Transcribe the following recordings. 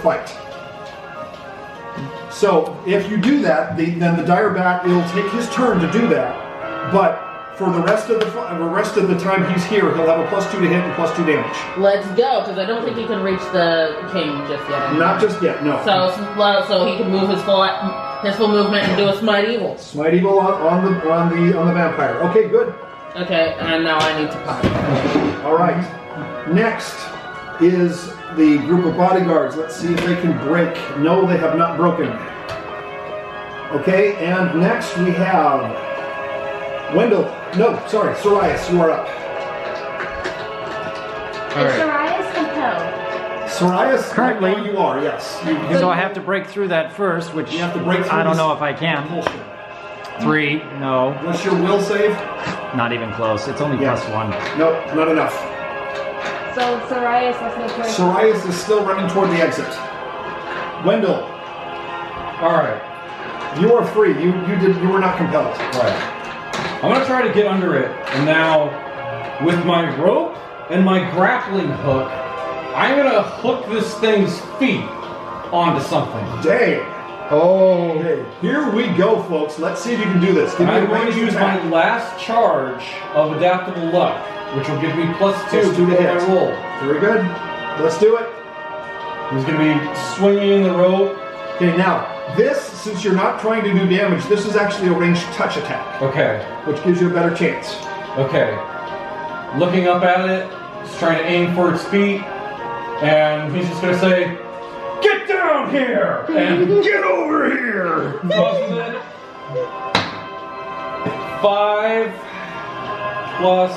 fight. So if you do that, then the dire bat will take his turn to do that. But for the rest of the time he's here, he'll have a +2 to hit and +2 damage. Let's go, because I don't think he can reach the king just yet. Not just yet, no. So he can move his full movement and do a smite evil. Smite evil on the vampire. Okay, good. Okay, and now I need to pop. All right. Next is the group of bodyguards. Let's see if they can break. No, they have not broken. Okay, and next we have Wendell. No, sorry, Sorias, you are up. Is Sorias compelled? Sorias, Currently, you are, yes. So I have to break through that first, which You have to break through I don't this know if I can. compulsion. 3, no, What's your will save? not even close. It's only Yeah. +1. Nope, not enough. So Sorias has no choice. Sorias is still running toward the exit. Wendell, Alright. you are free. You were not compelled. Right. I'm gonna try to get under it, and now with my rope and my grappling hook, I'm gonna hook this thing's feet onto something. Dang. Oh. Okay, here we go, folks. Let's see if you can do this. Give And me a I'm going to ranged use attack. my last charge of adaptable luck, which will give me +2 +2 to my hit. roll. Very good. Let's do it. He's going to be swinging the rope. Okay, now, this, since you're not trying to do damage, this is actually a ranged touch attack, Okay. which gives you a better chance. Okay. Looking up at it, just trying to aim for its feet, and he's just going to say, "Get down here!" And Get over here! tosses it. 5 plus...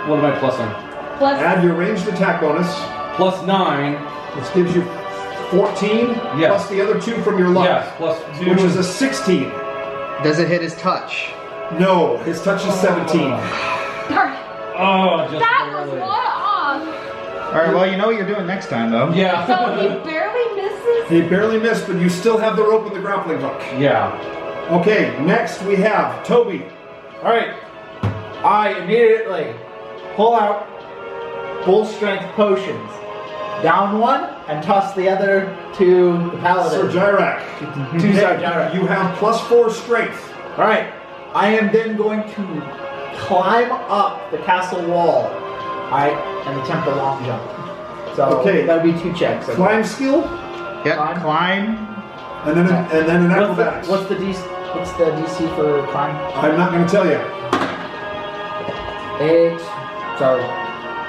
What am I plussing? Plus, Add your ranged attack bonus. +9. This gives you 14, Yes. plus the other 2 from your luck, Yes, +2. which is a 16. Does it hit his touch? No, his touch is 17. darn, Oh, just that was barely. one off. All right. Well, you know what you're doing next time, though. Yeah. So he barely misses. He barely missed, but you still have the rope and the grappling hook. Yeah. Okay, next we have Toby. Alright. I immediately pull out full strength potions. Down one and toss the other to the Sir paladin. Gyrak. To Sir Gyrak. You have +4 strength. Alright. I am then going to climb up the castle wall. And attempt a long jump. So Okay. that would be 2 checks. okay. Climb skill, Yep. Climb. Climb. and then an acrobatics. What's the DC for climb? I'm not going to tell you. 8. So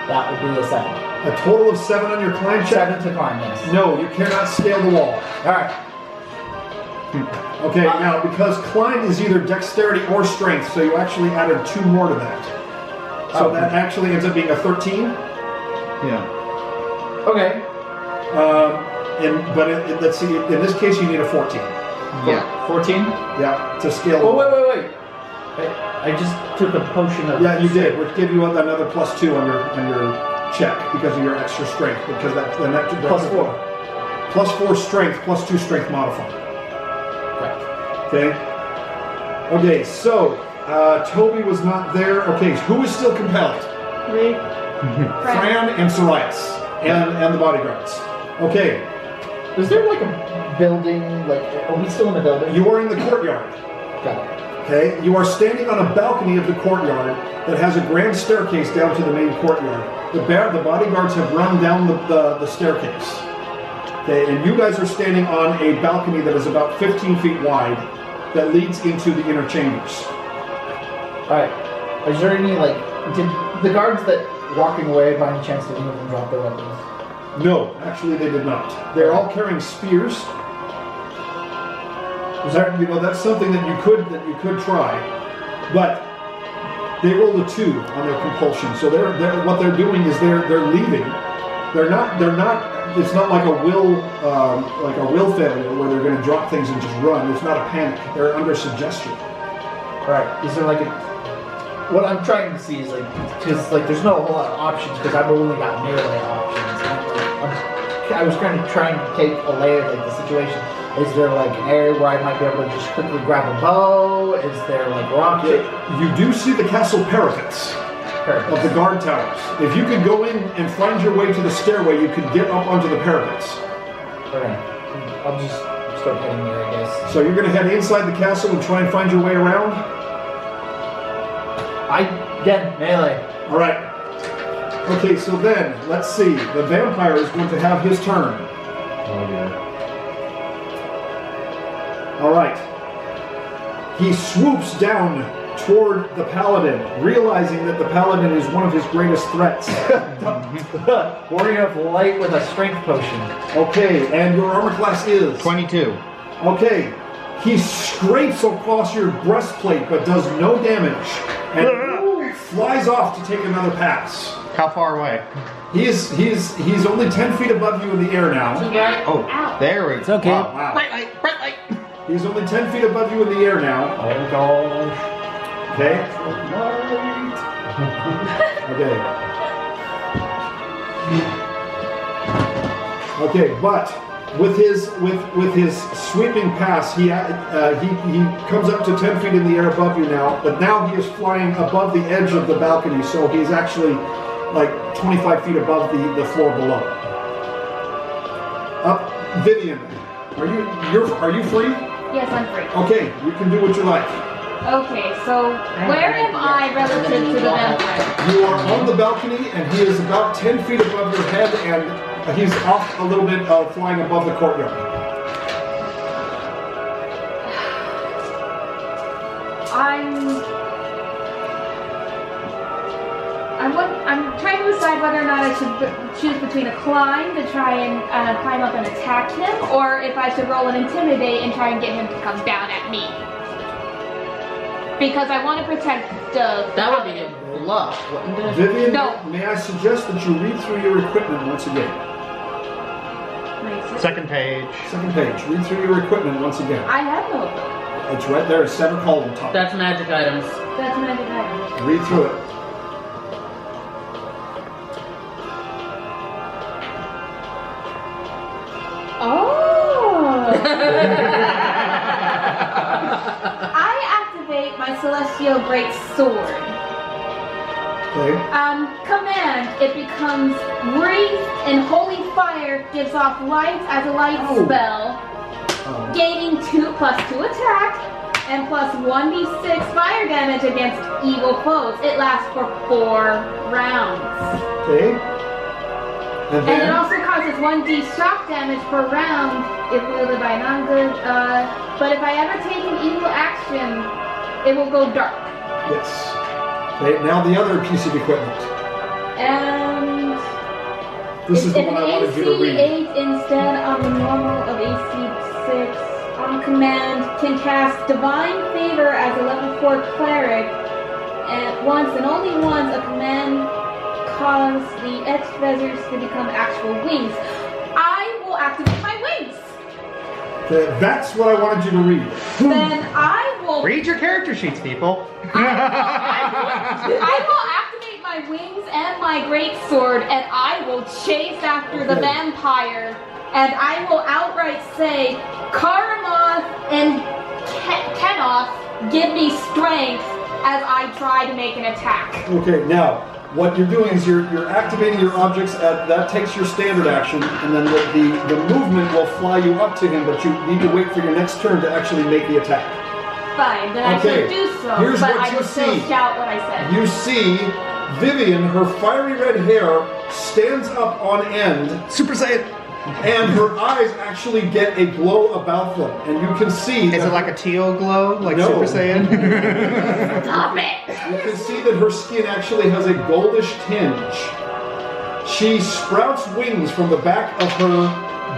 that would be a 7. A total of 7 on your climb check? 7 to climb, yes. No, you cannot scale the wall. Alright. Okay, now because climb is either dexterity or strength, so you actually added 2 more to that. So Oh. that actually ends up being a 13. Yeah. Okay. Let's see, in this case you need a 14. Yeah. 14? Yeah, to scale the Oh, wall. wait. I just took a potion of... Yeah, you did, which gave you another +2 on your check because of your extra strength. Because that +4. +4 strength, +2 strength modifier. Okay. Okay, so Toby was not there. Okay, who is still compelled? Me. Fran and Sorias and the bodyguards. Okay, Is there like a building, are we still in the building? you are in the courtyard. Got it. Okay, you are standing on a balcony of the courtyard that has a grand staircase down to the main courtyard. The bodyguards have run down the staircase. Okay, and you guys are standing on a balcony that is about 15 feet wide that leads into the inner chambers. Alright. Is there any, did the guards that walking away by any chance did any of them drop their weapons? No, actually they did not. They're all carrying spears. That's something that you could try, but they rolled a 2 on their compulsion. So what they're doing is they're leaving. They're not. It's not like a will failure where they're going to drop things and just run. It's not a panic. They're under suggestion. Alright. Is there what I'm trying to see is because there's not a whole lot of options because I've only got melee options. I was kind of trying to take a lay of the situation. Is there an area where I might be able to just quickly grab a bow? Is there rocket? You do see the castle parapets of the guard towers. If you could go in and find your way to the stairway, you could get up onto the parapets. Okay. I'll just start heading there, I guess. So you're going to head inside the castle and try and find your way around? Again, melee. All right. Okay, so then, let's see. The vampire is going to have his turn. Oh dear. All right. He swoops down toward the paladin, realizing that the paladin is one of his greatest threats. Warrior of Light with a strength potion. Okay, and your armor class is? 22. Okay. He scrapes across your breastplate but does no damage and flies off to take another pass. How far away? He's only 10 feet above you in the air now. Right? Oh, there we go. It's okay. Wow. He's only 10 feet above you in the air now. Oh gosh. Okay. Okay, but with his sweeping pass, he comes up to 10 feet in the air above you now. But now he is flying above the edge of the balcony, so he's actually like 25 feet above the floor below. Vivian, are you free? Yes, I'm free. Okay, you can do what you like. Okay, so where am I relative to the vampire? You are on the balcony, and he is about 10 feet above your head, and he's off a little bit, flying above the courtyard. I'm trying to decide whether or not I should choose between a climb to try and climb up and attack him, or if I should roll an intimidate and try and get him to come down at me. Because I want to protect the... That would be a bluff, wouldn't it? Vivian, No. may I suggest that you read through your equipment once again? Second page. Second page. Read through your equipment once again. I have no... It's right there, center column top. That's magic items. That's magic item. Read through it. Oh! I activate my Celestial Great Sword. Okay. Command, it becomes wreathed in holy fire, gives off light as a light spell, gaining 2 + 2 attack, and plus 1d6 fire damage against evil foes. It lasts for 4 rounds. Okay. And And it then? also causes 1d shock damage per round if wielded by a non-good, but if I ever take an evil action, it will go dark. Yes. Okay, now the other piece of equipment. And This is the if one an I wanted you to AC read. 8 instead on the normal of AC 6 on command can cast Divine Favor as a level 4 cleric, and once and only once a command cause the etched feathers to become actual wings. I will activate my wings. Okay, that's what I wanted you to read. Then I will Read your character sheets, people. I will activate my wings and my great sword, and I will chase after the Okay. vampire, and I will outright say, Karamoth and Kenoth, give me strength as I try to make an attack. Okay, now what you're doing is you're activating your objects. That takes your standard action, and then the movement will fly you up to him. But you need to wait for your next turn to actually make the attack. Fine, then Okay, I shall do so, here's but what I you will still see. shout what I said. You see Vivian, her fiery red hair stands up on end, Super Saiyan. and her eyes actually get a glow about them, and you can see. Is that- it like a teal glow, like No. Super Saiyan? Stop it! You can see that her skin actually has a goldish tinge. She sprouts wings from the back of her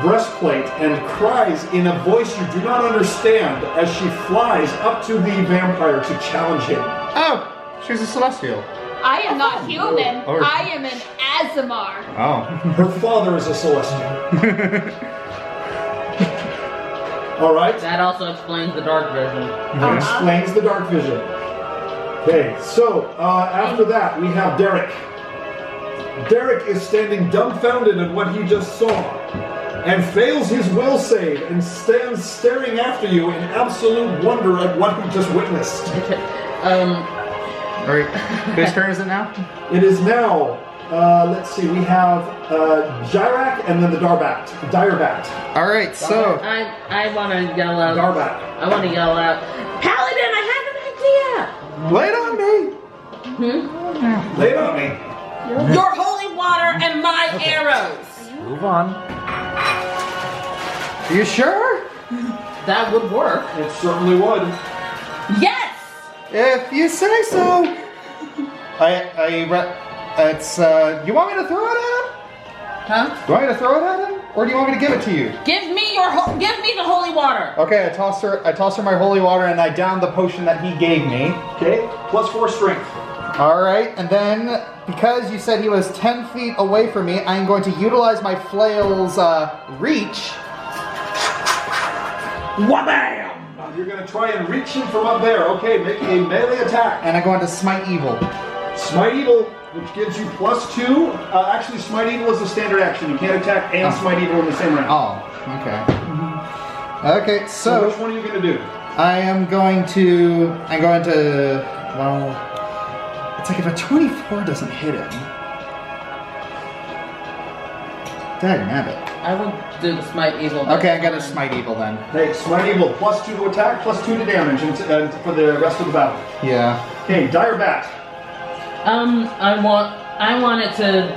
breastplate and cries in a voice you do not understand as she flies up to the vampire to challenge him. Oh, she's a celestial. I am not human. Or- I am an Azamar. Oh. Her father is a celestial. All right. That also explains the dark vision. That explains the dark vision. Okay, so after that we have Derek. Derek is standing dumbfounded at what he just saw and fails his will save and stands staring after you in absolute wonder at what he just witnessed. Alright. Whose turn is it now? It is now let's see. We have Gyrak and then the Darbat. Direbat. All right, so I want to yell out. Darbat. I want to yell out. Paladin, I have lay it on me. an idea. Lay it on me. Your holy water and my arrows. Move on. Are you sure? That would work. It certainly would. Yes. If you say so. It's. You want me to throw it at him? Huh? Do you want me to throw it at him, or do you want me to give it to you? Give me the holy water. Okay, I toss her my holy water, and I down the potion that he gave me. Okay. +4 strength. All right, and then because you said he was 10 feet away from me, I'm going to utilize my flail's reach. Whabam! You're going to try and reach him from up there. Okay, make a melee attack. And I'm going to smite evil. Smite Evil, which gives you +2. Actually, Smite Evil is a standard action. You can't attack and Smite Evil in the same round. Oh, okay. Okay, So which one are you going to do? I'm going to, well, it's like if a 24 doesn't hit him. Dagnabbit. I will do the smite evil. Okay, I got a smite evil then. Hey, Smite Evil, +2 to attack, +2 to damage and for the rest of the battle. Yeah. Okay, Direbat. I want it to.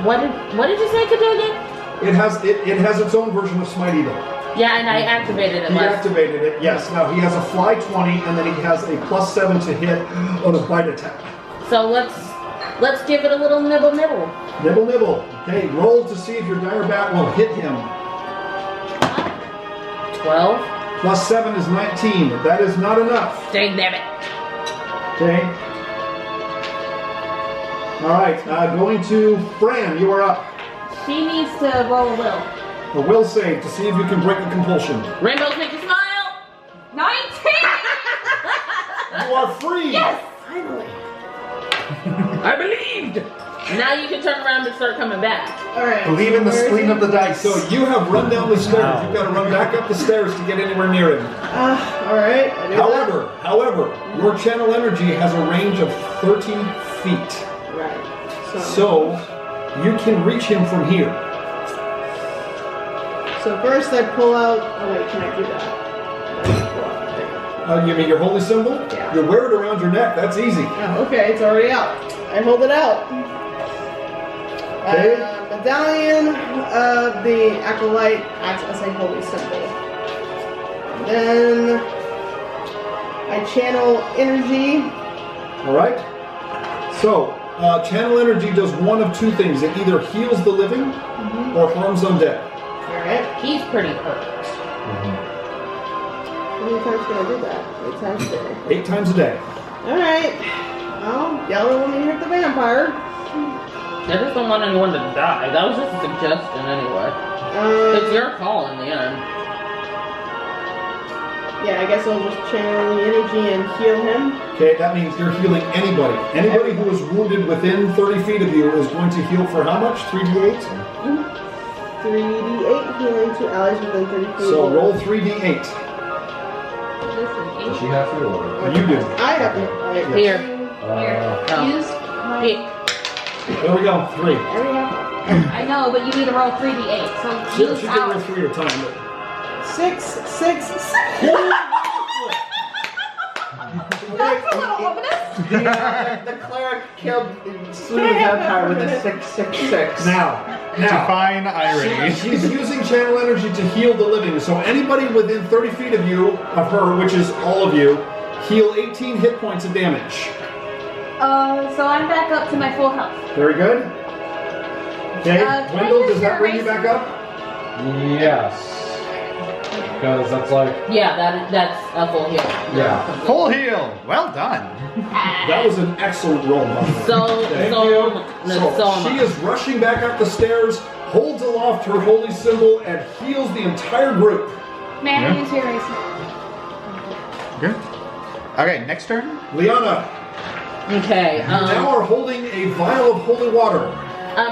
What did you say it could do again? It has its own version of Smite Evil. Yeah, and I activated it He last. activated it, yes. Now he has a fly 20 and then he has a +7 to hit on a bite attack. So let's give it a little nibble. Nibble, nibble. Okay, roll to see if your Direbat will hit him. 12. +7 is 19, but that is not enough. Dang it. Okay. All right, going to Fran. You are up. She needs to roll a will. A will save to see if you can break the compulsion. Rainbows make you smile. 19! You are free. Yes! Finally. I believed. Now you can turn around and start coming back. Alright. Believe in the spleen of the dice. So you have run down the stairs. You've got to run back up the stairs to get anywhere near him. Alright. I do However, your channel energy has a range of 30 feet. that. Right. So you can reach him from here. So first I pull out. Oh wait, can I do that? I pull out there. You mean your holy symbol? Yeah. You wear it around your neck. That's easy. Oh, okay, it's already out. I hold it out. Okay. Medallion of the Acolyte acts as a holy symbol. Then I channel energy. All right. So channel energy does one of two things. It either heals the living or harms undead. Alright. He's pretty hurt. How many times can I do that? 8 times a day. 8 times a day. Alright. Well, yell when you hit the vampire. I just don't want anyone to die. That was just a suggestion anyway. It's your call in the end. Yeah, I guess I'll just channel the energy and heal him. Okay, that means you're healing anybody. Anybody who is wounded within 30 feet of you is going to heal for how much? 3d8? 3d8 healing to allies within 30 feet. So roll 3d8. Does she have to or? You do. I have to. Right. Here. Here. No. Use my... Here. There we go. 3. I already have I know, but you need to roll 3d8. So She use can out. roll 3 at a time. But... 6, 6, 6. That's a little ominous. The cleric killed slew the vampire with a 666. Now, Fine irony. she's using channel energy to heal the living. So anybody within 30 feet of you, of her, which is all of you, heal 18 hit points of damage. So I'm back up to my full health. Very good. Okay, Can I Wendell, use does that your bring you eraser? back up? Yes. Because that's like, Yeah, that's a full heal. yeah. Full heal. Well done. That was an excellent roll, by the way. Thank you. So she is rushing back up the stairs, holds aloft her holy symbol, and heals the entire group. May I Yeah. use your eraser? Good. Okay, next turn. Liana, Okay. you now are holding a vial of holy water.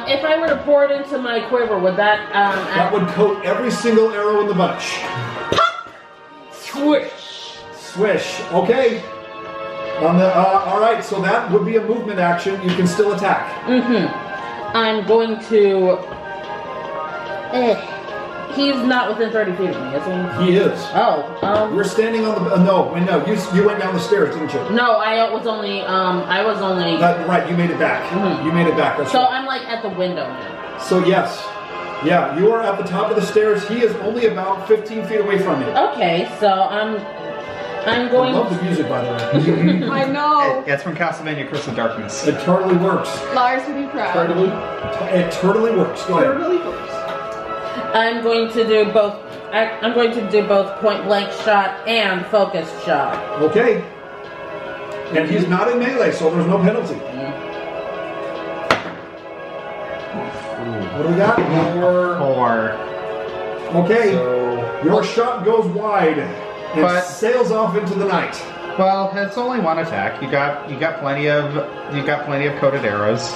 If I were to pour it into my quiver, would that That would coat every single arrow in the bunch. swish? Swish. Okay. On the all right, so that would be a movement action. You can still attack. I'm going to. He's not within 30 feet of me, is he? He is. Oh, You're standing on the. No. You went down the stairs, didn't you? No, I was only. Right. You made it back. Mhm. You made it back. That's So right. I'm like at the window now. So yes. Yeah, you are at the top of the stairs. He is only about 15 feet away from you. Okay, so I'm I going. love the music, by the way. I know. It's from Castlevania Curse of Darkness. It totally works. Lars would be proud. It totally works. Go ahead. I'm going to do both. I'm going to do both point blank shot and focused shot. Okay. And he's not in melee, so there's no penalty. What do we got? 4. Okay. So, Your shot goes wide and But- sails off into the night. well, it's only one attack. You got plenty of coated arrows.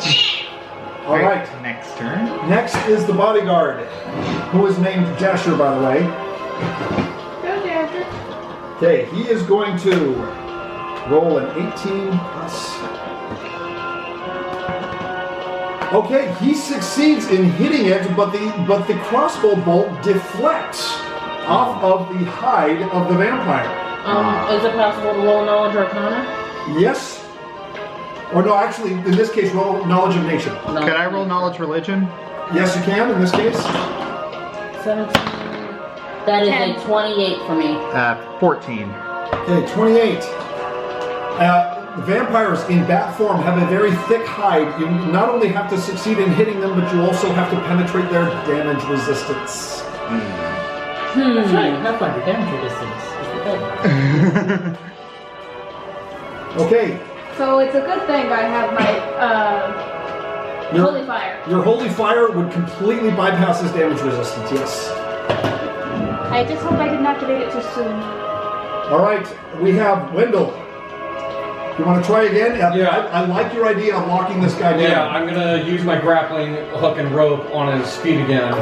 All right. Next turn. Next is the bodyguard, who is named Jasher, by the way. Go, Jasper. Okay, he is going to roll an 18 plus. Okay, he succeeds in hitting it, but the crossbow bolt deflects off of the hide of the vampire. Is it possible to roll knowledge arcana? Yes. Or no, actually, in this case, roll knowledge of nature. No. Could I roll knowledge religion? Yes, you can, in this case. 17. That is 10. a 28 for me. 14. Okay, 28. The vampires in bat form have a very thick hide. You not only have to succeed in hitting them, but you also have to penetrate their damage resistance. That's right. Pathfinder damage resistance. Okay, So it's a good thing I have my Your- holy fire. your holy fire would completely bypass his damage resistance, yes. I just hope I didn't activate it too soon. All right, we have Wendell. You want to try again? Yeah. I like your idea of locking this guy down. Yeah, I'm gonna use my grappling hook and rope on his feet again.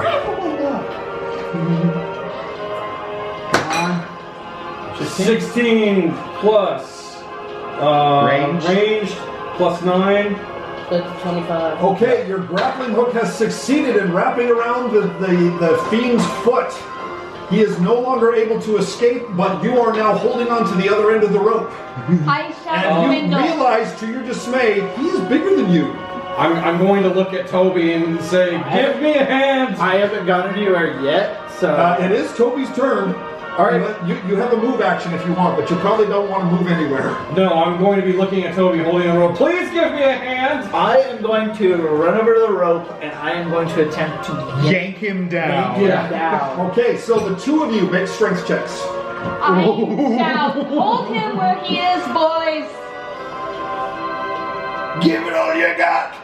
16 plus ranged plus 9. That's 25. Okay, your grappling hook has succeeded in wrapping around the fiend's foot. He is no longer able to escape, but you are now holding on to the other end of the rope. I shout And you window. realize, to your dismay, he is bigger than you. I'm going to look at Toby and say, "Give me a hand." I haven't gone anywhere yet, so. It is Toby's turn. All right. You have a move action if you want, but you probably don't want to move anywhere. No, I'm going to be looking at Toby holding the rope. Please give me a hand. I am going to run over to the rope and I am going to attempt to Yank him down. yank him down. Okay, so the two of you make strength checks. I shout, hold him where he is, boys. Give it all you got.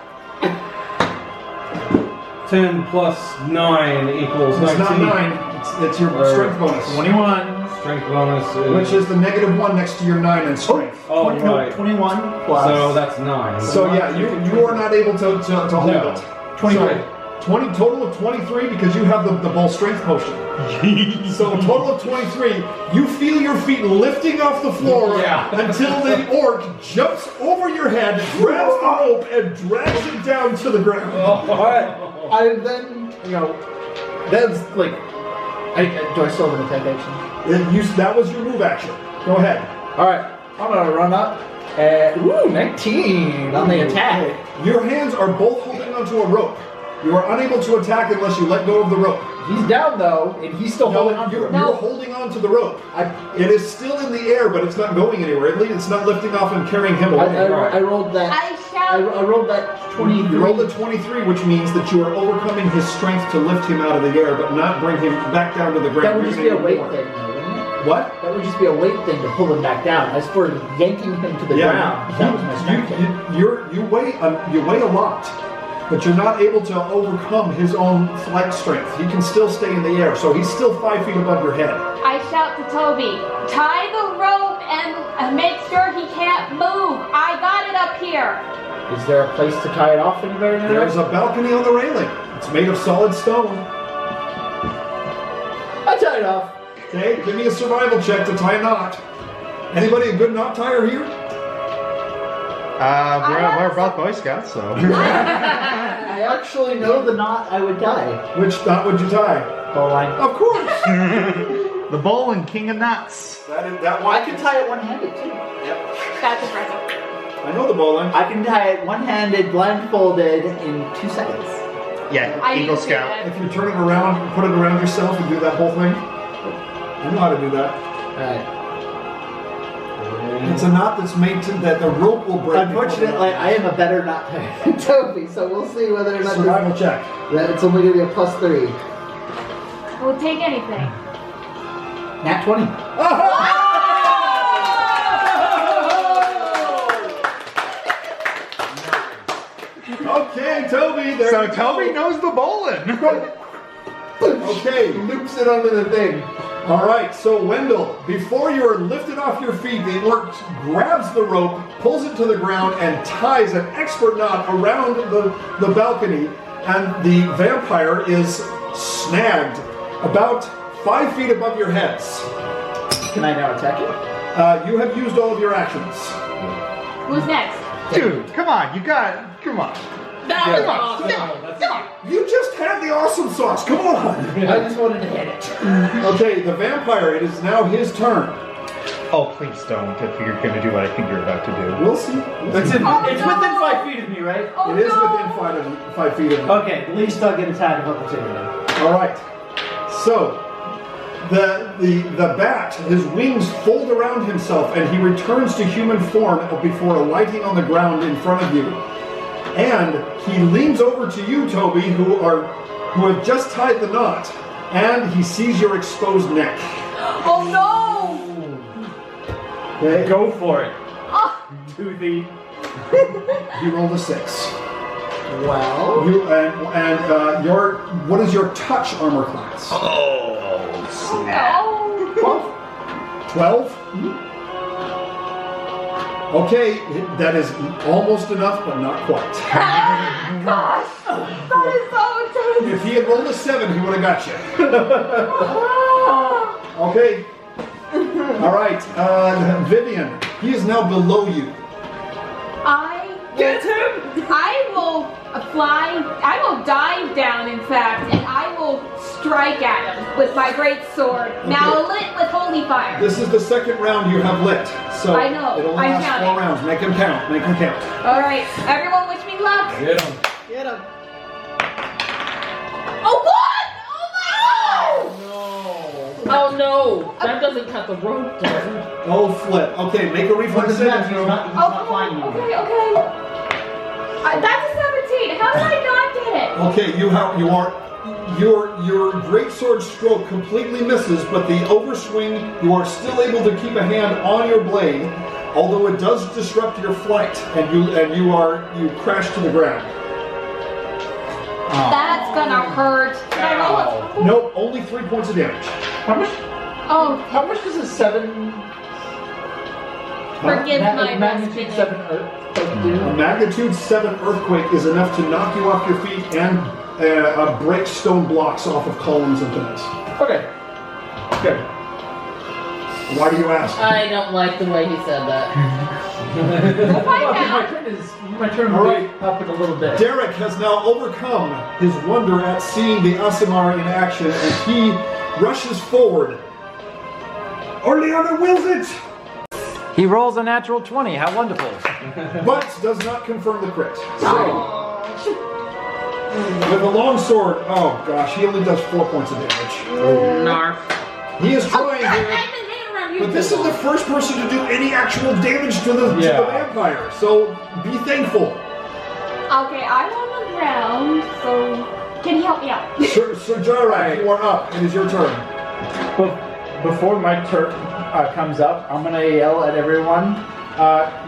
10 plus 9 equals 19. It's not 9. It's your strength bonus. 21. Strength bonus is... Which is the -1 next to your 9 in strength. Oh, 20, right. 21 plus. So that's 9. So yeah, you are not able to hold No. it. 23. 20 total of 23 because you have the bull strength potion. So a total of 23. You feel your feet lifting off the floor Yeah. until the orc jumps over your head, grabs the rope, and drags it down to the ground. Alright. I then, that's like. Do I still have an attack action? That was your move action. Go ahead. Alright. I'm gonna run up. 19 on the attack. Your hands are both holding onto a rope. You are unable to attack unless you let go of the rope. He's down though, and he's still holding on to you're it. holding on to the rope. It is still in the air, but it's not going anywhere. At least it's not lifting off and carrying him away. I rolled that. I shout, I rolled that 23. You rolled a 23, which means that you are overcoming his strength to lift him out of the air, but not bring him back down to the ground. That would just be a weight More. thing, though, wouldn't it? What? That would just be a weight thing to pull him back down. As for yanking him to the ground, that was my strength. You weigh a lot, but you're not able to overcome his own flight strength. He can still stay in the air, so he's still 5 feet above your head. I shout to Toby, tie the rope and make sure he can't move. I got it up here. Is there a place to tie it off anywhere? There's a balcony on the railing. It's made of solid stone. I tie it off. Okay, give me a survival check to tie a knot. Anybody a good knot tier here? We're both Boy Scouts, so. I actually know the knot I would tie. Which knot would you tie? Bowline. Of course. The bowl and king of nuts. that one. I can tie it one-handed too. That's impressive. I know the bowline. I can tie it one-handed, blindfolded in 2 seconds. Yeah, I Eagle do see Scout. that. If you turn it around, put it around yourself and do that whole thing. I know how to do that. Alright. It's a knot that's made to that the rope will break. Unfortunately, I am a better knot tier than Toby, so we'll see whether or not Survival check. that it's only going to be a +3. I would take anything. Nat 20. Okay, Toby. There So you go. Toby knows the bowling. Okay. Loops it onto the thing. All right. So Wendell, before you are lifted off your feet, the orc grabs the rope, pulls it to the ground, and ties an expert knot around the balcony, and the vampire is snagged about 5 feet above your heads. Can I now attack it? You have used all of your actions. Who's next? Dude, come on, come on. That was awesome. You just had the awesome sauce. Come on. I just wanted to hit it. Okay, the vampire. It is now his turn. Oh, please don't if you're going to do what I think you're about to do. We'll see. It's within no. 5 feet of me, right? Oh, It is no. within 5 feet of you. Okay, at least I'll get attack of opportunity. All right. So the bat, his wings fold around himself, and he returns to human form before alighting on the ground in front of you. And he leans over to you, Toby, who have just tied the knot, and he sees your exposed neck. Oh no! Okay. Go for it. Oh, Toothy. He rolled a 6. Well, You and your what is your touch armor class? Oh, snap. no! 12? Okay, that is almost enough, but not quite. Gosh! That is so intense! If he had rolled a 7, he would have got you. Ah. Okay. All right, Vivian. He is now below you. Get him! I will fly. I will dive down, in fact, and I will strike at him with my great sword. Now lit with holy fire. This is the second round you have lit, so I know, it only I'm lasts 4 counting. rounds. Make him count. Make him count. All right, everyone, wish me luck. Get him. get him. Oh, what? Oh my Oh no! That doesn't cut the rope, does it? Oh, flip. Okay, make a reflex saving throw. God! Okay, okay. That's a 17. How did I not get it? Okay, your great sword stroke completely misses, but the overswing, you are still able to keep a hand on your blade, although it does disrupt your flight, and you crash to the ground. That's gonna hurt. Can I roll it? Nope, only 3 points of damage. How much? Oh, How much does a 7? forgive my magnitude rustiness. 7 earthquake do? A magnitude 7 earthquake is enough to knock you off your feet and break stone blocks off of columns and things. Okay. Good. Why do you ask? I don't like the way he said that. We'll find Well, out. my turn All will right. be up in a little bit. Derek has now overcome his wonder at seeing the Aasimar in action, and he rushes forward. Orleana wills it, He rolls a natural 20. How wonderful. but does not confirm the crit. So, with a long sword, oh gosh, he only does 4 points of damage. Narf. He is trying I've here, been hanging around you but this too is the long. first person to do any actual damage to the vampire, so be thankful. Okay, I'm on the ground, so can you help me out? Sir Jarak, you are up. It is your turn. Before my turn comes up, I'm gonna yell at everyone.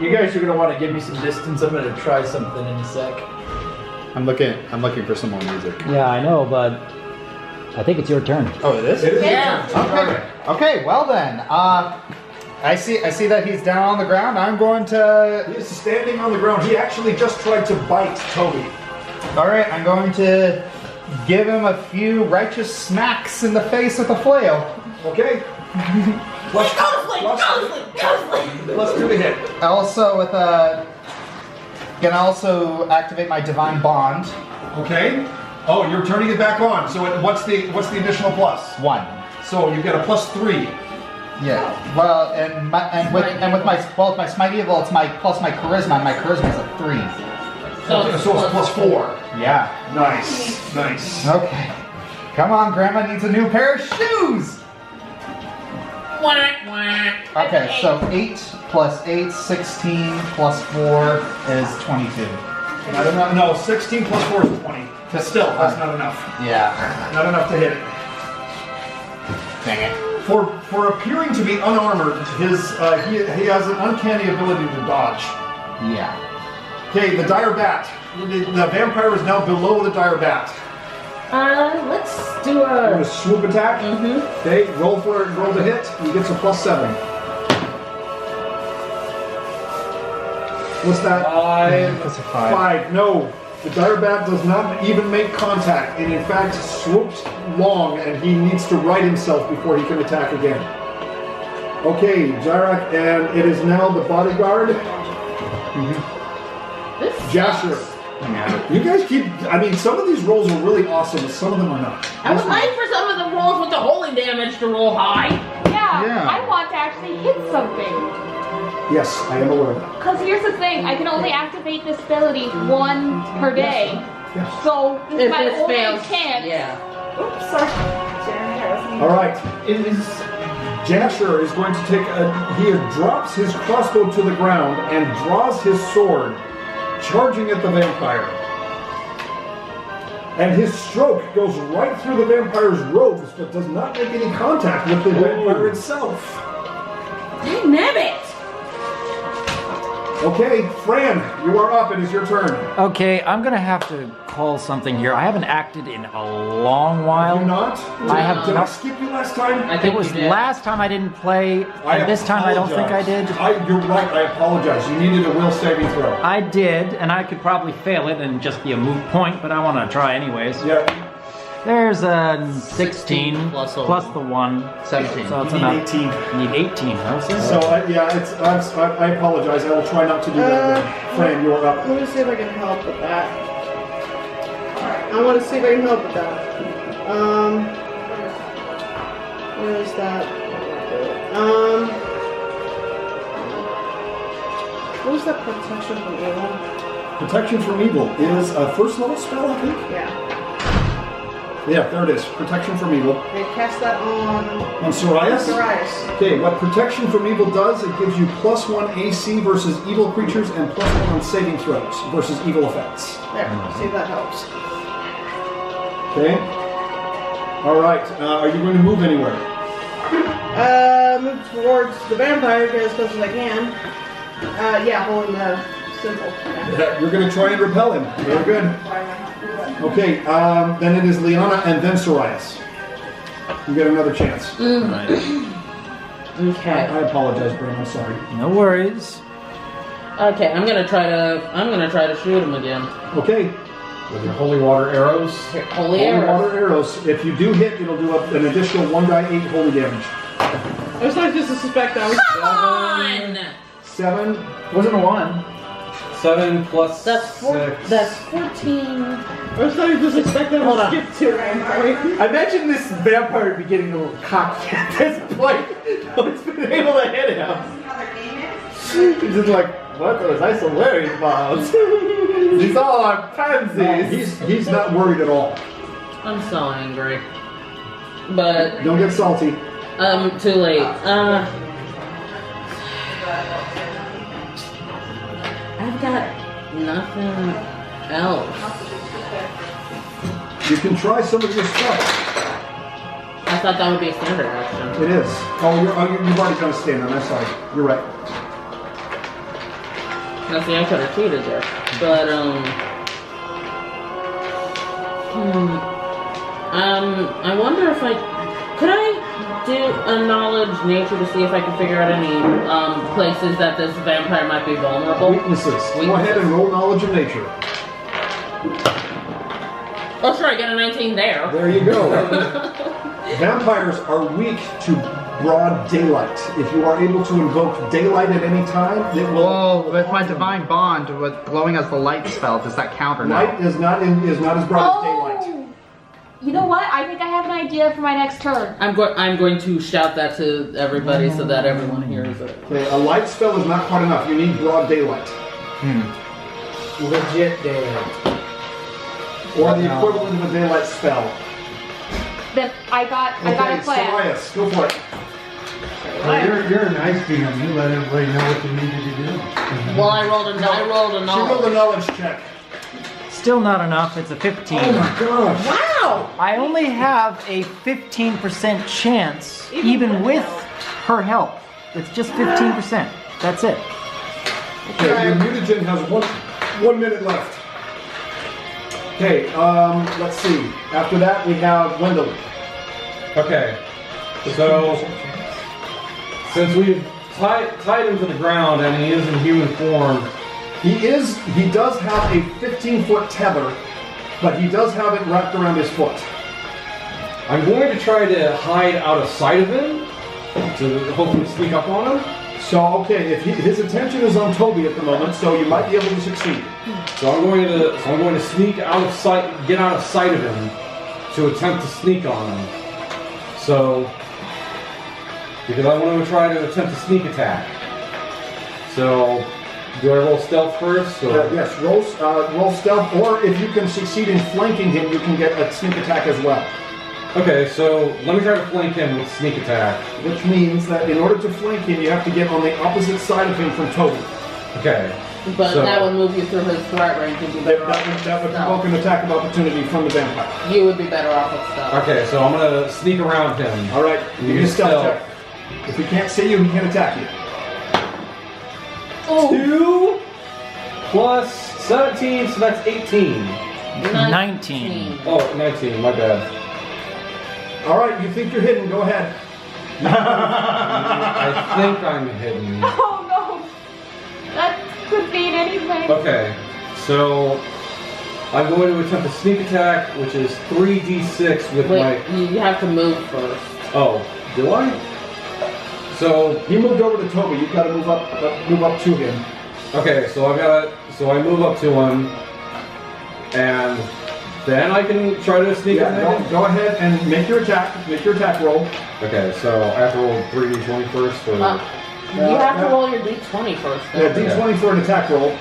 You guys are gonna want to give me some distance. I'm gonna try something in a sec. I'm looking for some more music. Yeah, I know, but I think it's your turn. Oh, it is? It is Yeah. your turn. Okay, well then. I see that he's down on the ground. I'm going to. He is standing on the ground. He actually just tried to bite Toby. All right, I'm going to give him a few righteous smacks in the face with a flail. Okay. Let's do the hit. Also with a. Can also activate my divine bond. Okay. Oh, you're turning it back on. So what's the additional plus? 1. So you get a +3. Yeah. Well, with my smite evil, it's my plus my charisma, and my charisma is a 3. So it's +4. Yeah. Nice. Okay. Come on, Grandma needs a new pair of shoes. Okay, so 8 plus 8, 16 plus 4 is 22. No, 16 plus 4 is 20. But still, that's not enough. Yeah. Not enough to hit it. Dang it. For appearing to be unarmored, he has an uncanny ability to dodge. Yeah. Okay, the dire bat. The vampire is now below the dire bat. Let's do You want a. to swoop attack? Mm-hmm. Okay, roll for it. Roll the hit. He gets a +7. What's that? 5. That's a 5. 5. No. The dire bat does not even make contact, and in fact swoops long, and he needs to right himself before he can attack again. Okay, Teric, and it is now the bodyguard. This Jasher. You guys keep. I mean, some of these rolls are really awesome, but some of them are not. I would like for some of the rolls with the holy damage to roll high. Yeah, I want to actually hit something. Yes, I am aware of that. Because here's the thing, I can only activate this ability 1 per day. Yes. So this is If my this only fails, chance. yeah. Oops, sorry. Jeremy, I wasn't All right. Jasher is going to take he drops his crossbow to the ground and draws his sword, charging at the vampire. And his stroke goes right through the vampire's robes, but does not make any contact with the vampire itself. Nabbit! Okay, Fran, you are up. It is your turn. Okay, I'm gonna have to call something here. I haven't acted in a long while. You not? I have Did I not. skip you last time? I think It was you did. last time I didn't play, and this time I don't think I did. You're right. I apologize. You needed a will saving throw. I did, and I could probably fail it and just be a moot point, but I want to try anyways. Yeah. There's a 16 plus a- plus the 1. 17. So it's You need enough. 18. Need 18, no? So I apologize. I will try not to do that again. Fran, you are up. Let me see if I can help with that. I want to see if I can help with that. Where is that? What was that protection from evil? Protection from evil is a first level spell, I think. Yeah. Yeah, there it is. Protection from evil. They cast that on On Sorias? Sorias. Okay, what protection from evil does, it gives you +1 AC versus evil creatures and +1 on saving throws versus evil effects. There, see if that helps. Okay. All right. Are you going to move anywhere? Move towards the vampire, get as close as I can. Yeah, holding the symbol. Yeah. You're going to try and repel him. Very good. Okay, then it is Liana and then Sorias. You get another chance. Okay. I apologize, Bram. I'm sorry. No worries. Okay, I'm gonna try to shoot him again. Okay. With your holy water arrows. Holy Holy arrows. water arrows. If you do hit, it'll do an additional 1d8 holy damage. I was not just to suspect that was Come on! 7. Wasn't a 1. 7 plus That's 6. That's 14. I was starting to suspect that Hold was on. skip to right? I imagine this vampire would be getting a little cocky at this point. No one's been able to hit him. He's just like, what was I so worried about? These all are pansies. He's not worried at all. I'm so angry. But Don't get salty. too late. I've got nothing else. You can try some of your stuff. I thought that would be a standard action. It is. You've already done a stand-on. I'm sorry. You're right. Now see, I could have cheated there. But, I wonder if could I do a knowledge nature to see if I can figure out any, places that this vampire might be vulnerable? Weaknesses. Go ahead and roll knowledge of nature. Oh, sure, I got a 19 there. There you go. Vampires are weak to broad daylight. If you are able to invoke daylight at any time, it will. Whoa, with my divine bond, with glowing as the light spell, does that count or no? Light is not as broad as daylight. You know what? I think I have an idea for my next turn. I'm going to shout that to everybody so that everyone hears it. Okay, a light spell is not quite enough. You need broad daylight. Legit daylight. Or the equivalent of a daylight spell. Then I got a plan. Elias, go for it. Well, you're a nice DM. You let everybody know what you needed to do. Well, I rolled a She rolled a knowledge. knowledge check. Still not enough. It's a 15. Oh my gosh. Wow! I only have a 15% chance, even with her help. It's just 15%. That's it. Okay, your mutagen has one minute left. Okay, let's see. After that, we have Wendell. Okay. So, since we've tied him to the ground and he is in human form, He does have a 15-foot tether, but he does have it wrapped around his foot. I'm going to try to hide out of sight of him to hopefully sneak up on him. So, okay, if his attention is on Toby at the moment, so you might be able to succeed. So I'm going to sneak out of sight, get out of sight of him, to attempt to sneak on him. So, because I want to try to attempt a sneak attack. So, do I roll stealth first? Or? Yes, roll stealth, or if you can succeed in flanking him, you can get a sneak attack as well. Okay, so let me try to flank him with sneak attack. Which means that in order to flank him, you have to get on the opposite side of him from Toby. Okay. But So- that would move you through his threat range and be better off with That would stealth. provoke an attack of opportunity from the vampire. You would be better off with stealth. Okay, so I'm going to sneak around him. All right, give me a Use stealth stealth. check. If he can't see you, he can attack you. Oh, 2 plus 17, so that's 18. 19. Oh, 19, my bad. All right, you think you're hidden? Go ahead. I think I'm hidden. Oh no! That could mean anything. Okay, so I'm going to attempt a sneak attack, which is 3d6 with wait, my... you have to move first. Oh, do I? So, He moved over to Toby. You've got to move up to him. okay, so I move up to him, and then I can try to sneak Yeah, attack. go ahead and make your attack. Make your attack roll. Okay, so I have to roll 3d20 first, or... You have to roll your d20 first. Yeah, Though. D20 for an attack roll.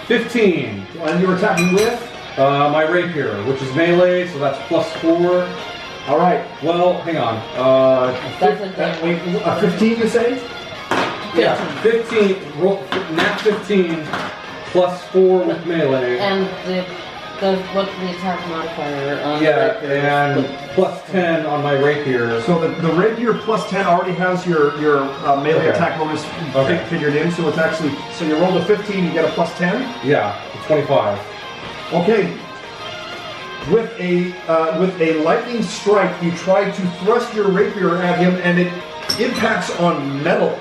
15. And you're attacking with? My rapier, which is melee, so that's +4. All right. Well, hang on. Doesn't Wait, a 15 you say? Yeah, 15. Roll nat 15 +4 with melee. And what's the attack modifier on Yeah, the rapier? and +10 on my rapier. So the rapier plus 10 already has your melee Okay. attack bonus Okay. figured in. So it's actually you roll a 15, you get a plus 10. Yeah, 25. Okay. With a lightning strike, you try to thrust your rapier at him, and it impacts on metal.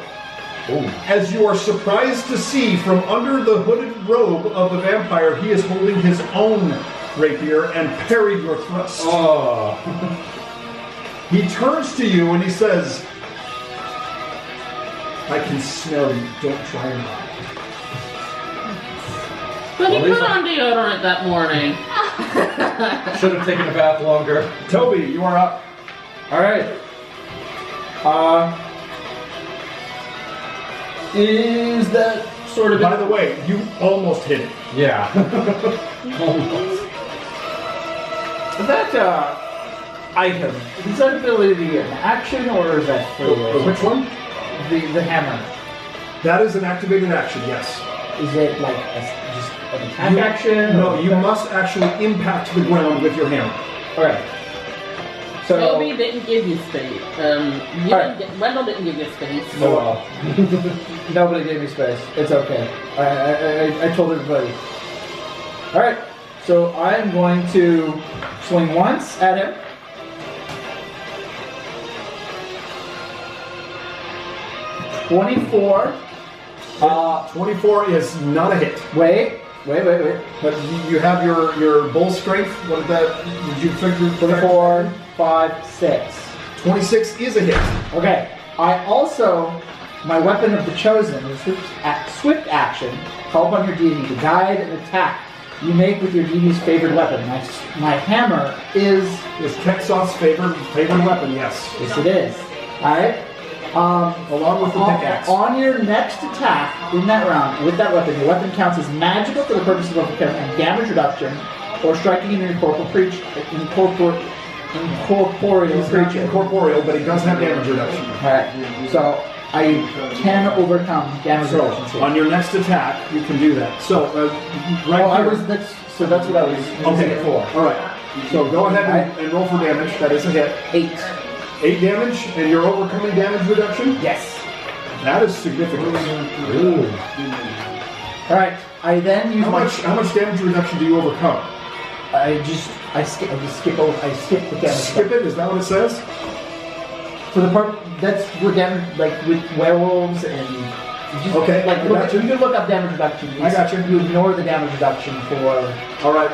Ooh. As you are surprised to see from under the hooded robe of the vampire, he is holding his own rapier and parried your thrust. Oh. He turns to you and he says, "I can smell you. Don't try and lie." But he Well, at least put on deodorant that morning. Should have taken a bath longer. Toby, you are up. All right. Is that sort of... By the way, you almost hit it. Yeah. Almost. That item, is that ability an action or is that free? Which one? The hammer. That is an activated action, yes. Is it like just an attack action? No, you must actually impact the ground with your hammer. Okay. So... Toby didn't give you space. Alright. Wendell didn't give you space. Oh well. Nobody gave me space. It's okay. I told everybody. Alright, so I'm going to swing once at him. $24. 24 is not a hit. Wait. Wait. But you have your bull strength. What did that? Did you figure? 4, 5, 6. 26 is a hit. Okay. I also, my weapon of the chosen is swift action. Call upon your deity to guide an attack you make with your deity's favored weapon. My hammer is Kexos's favorite weapon. Yes. Yes, it is. All right. Along with the pickaxe. On your next attack in that round with that weapon, your weapon counts as magical for the purpose of overcoming damage reduction or striking an incorporeal creature. Incorporeal, but he does have damage reduction. Alright, so I can overcome damage reduction. So on your next attack, you can do that. So that's what I was using it for. All right. So go ahead and roll for damage. That is a hit. 8. 8 damage, and you're overcoming damage reduction. Yes. That is significant. All right. I then use how much damage reduction do you overcome? I skip the damage. Skip it? Is that what it says? For the part that's for damage, like with werewolves and. Okay. You can look up damage reduction. I got you. You ignore the damage reduction for. All right.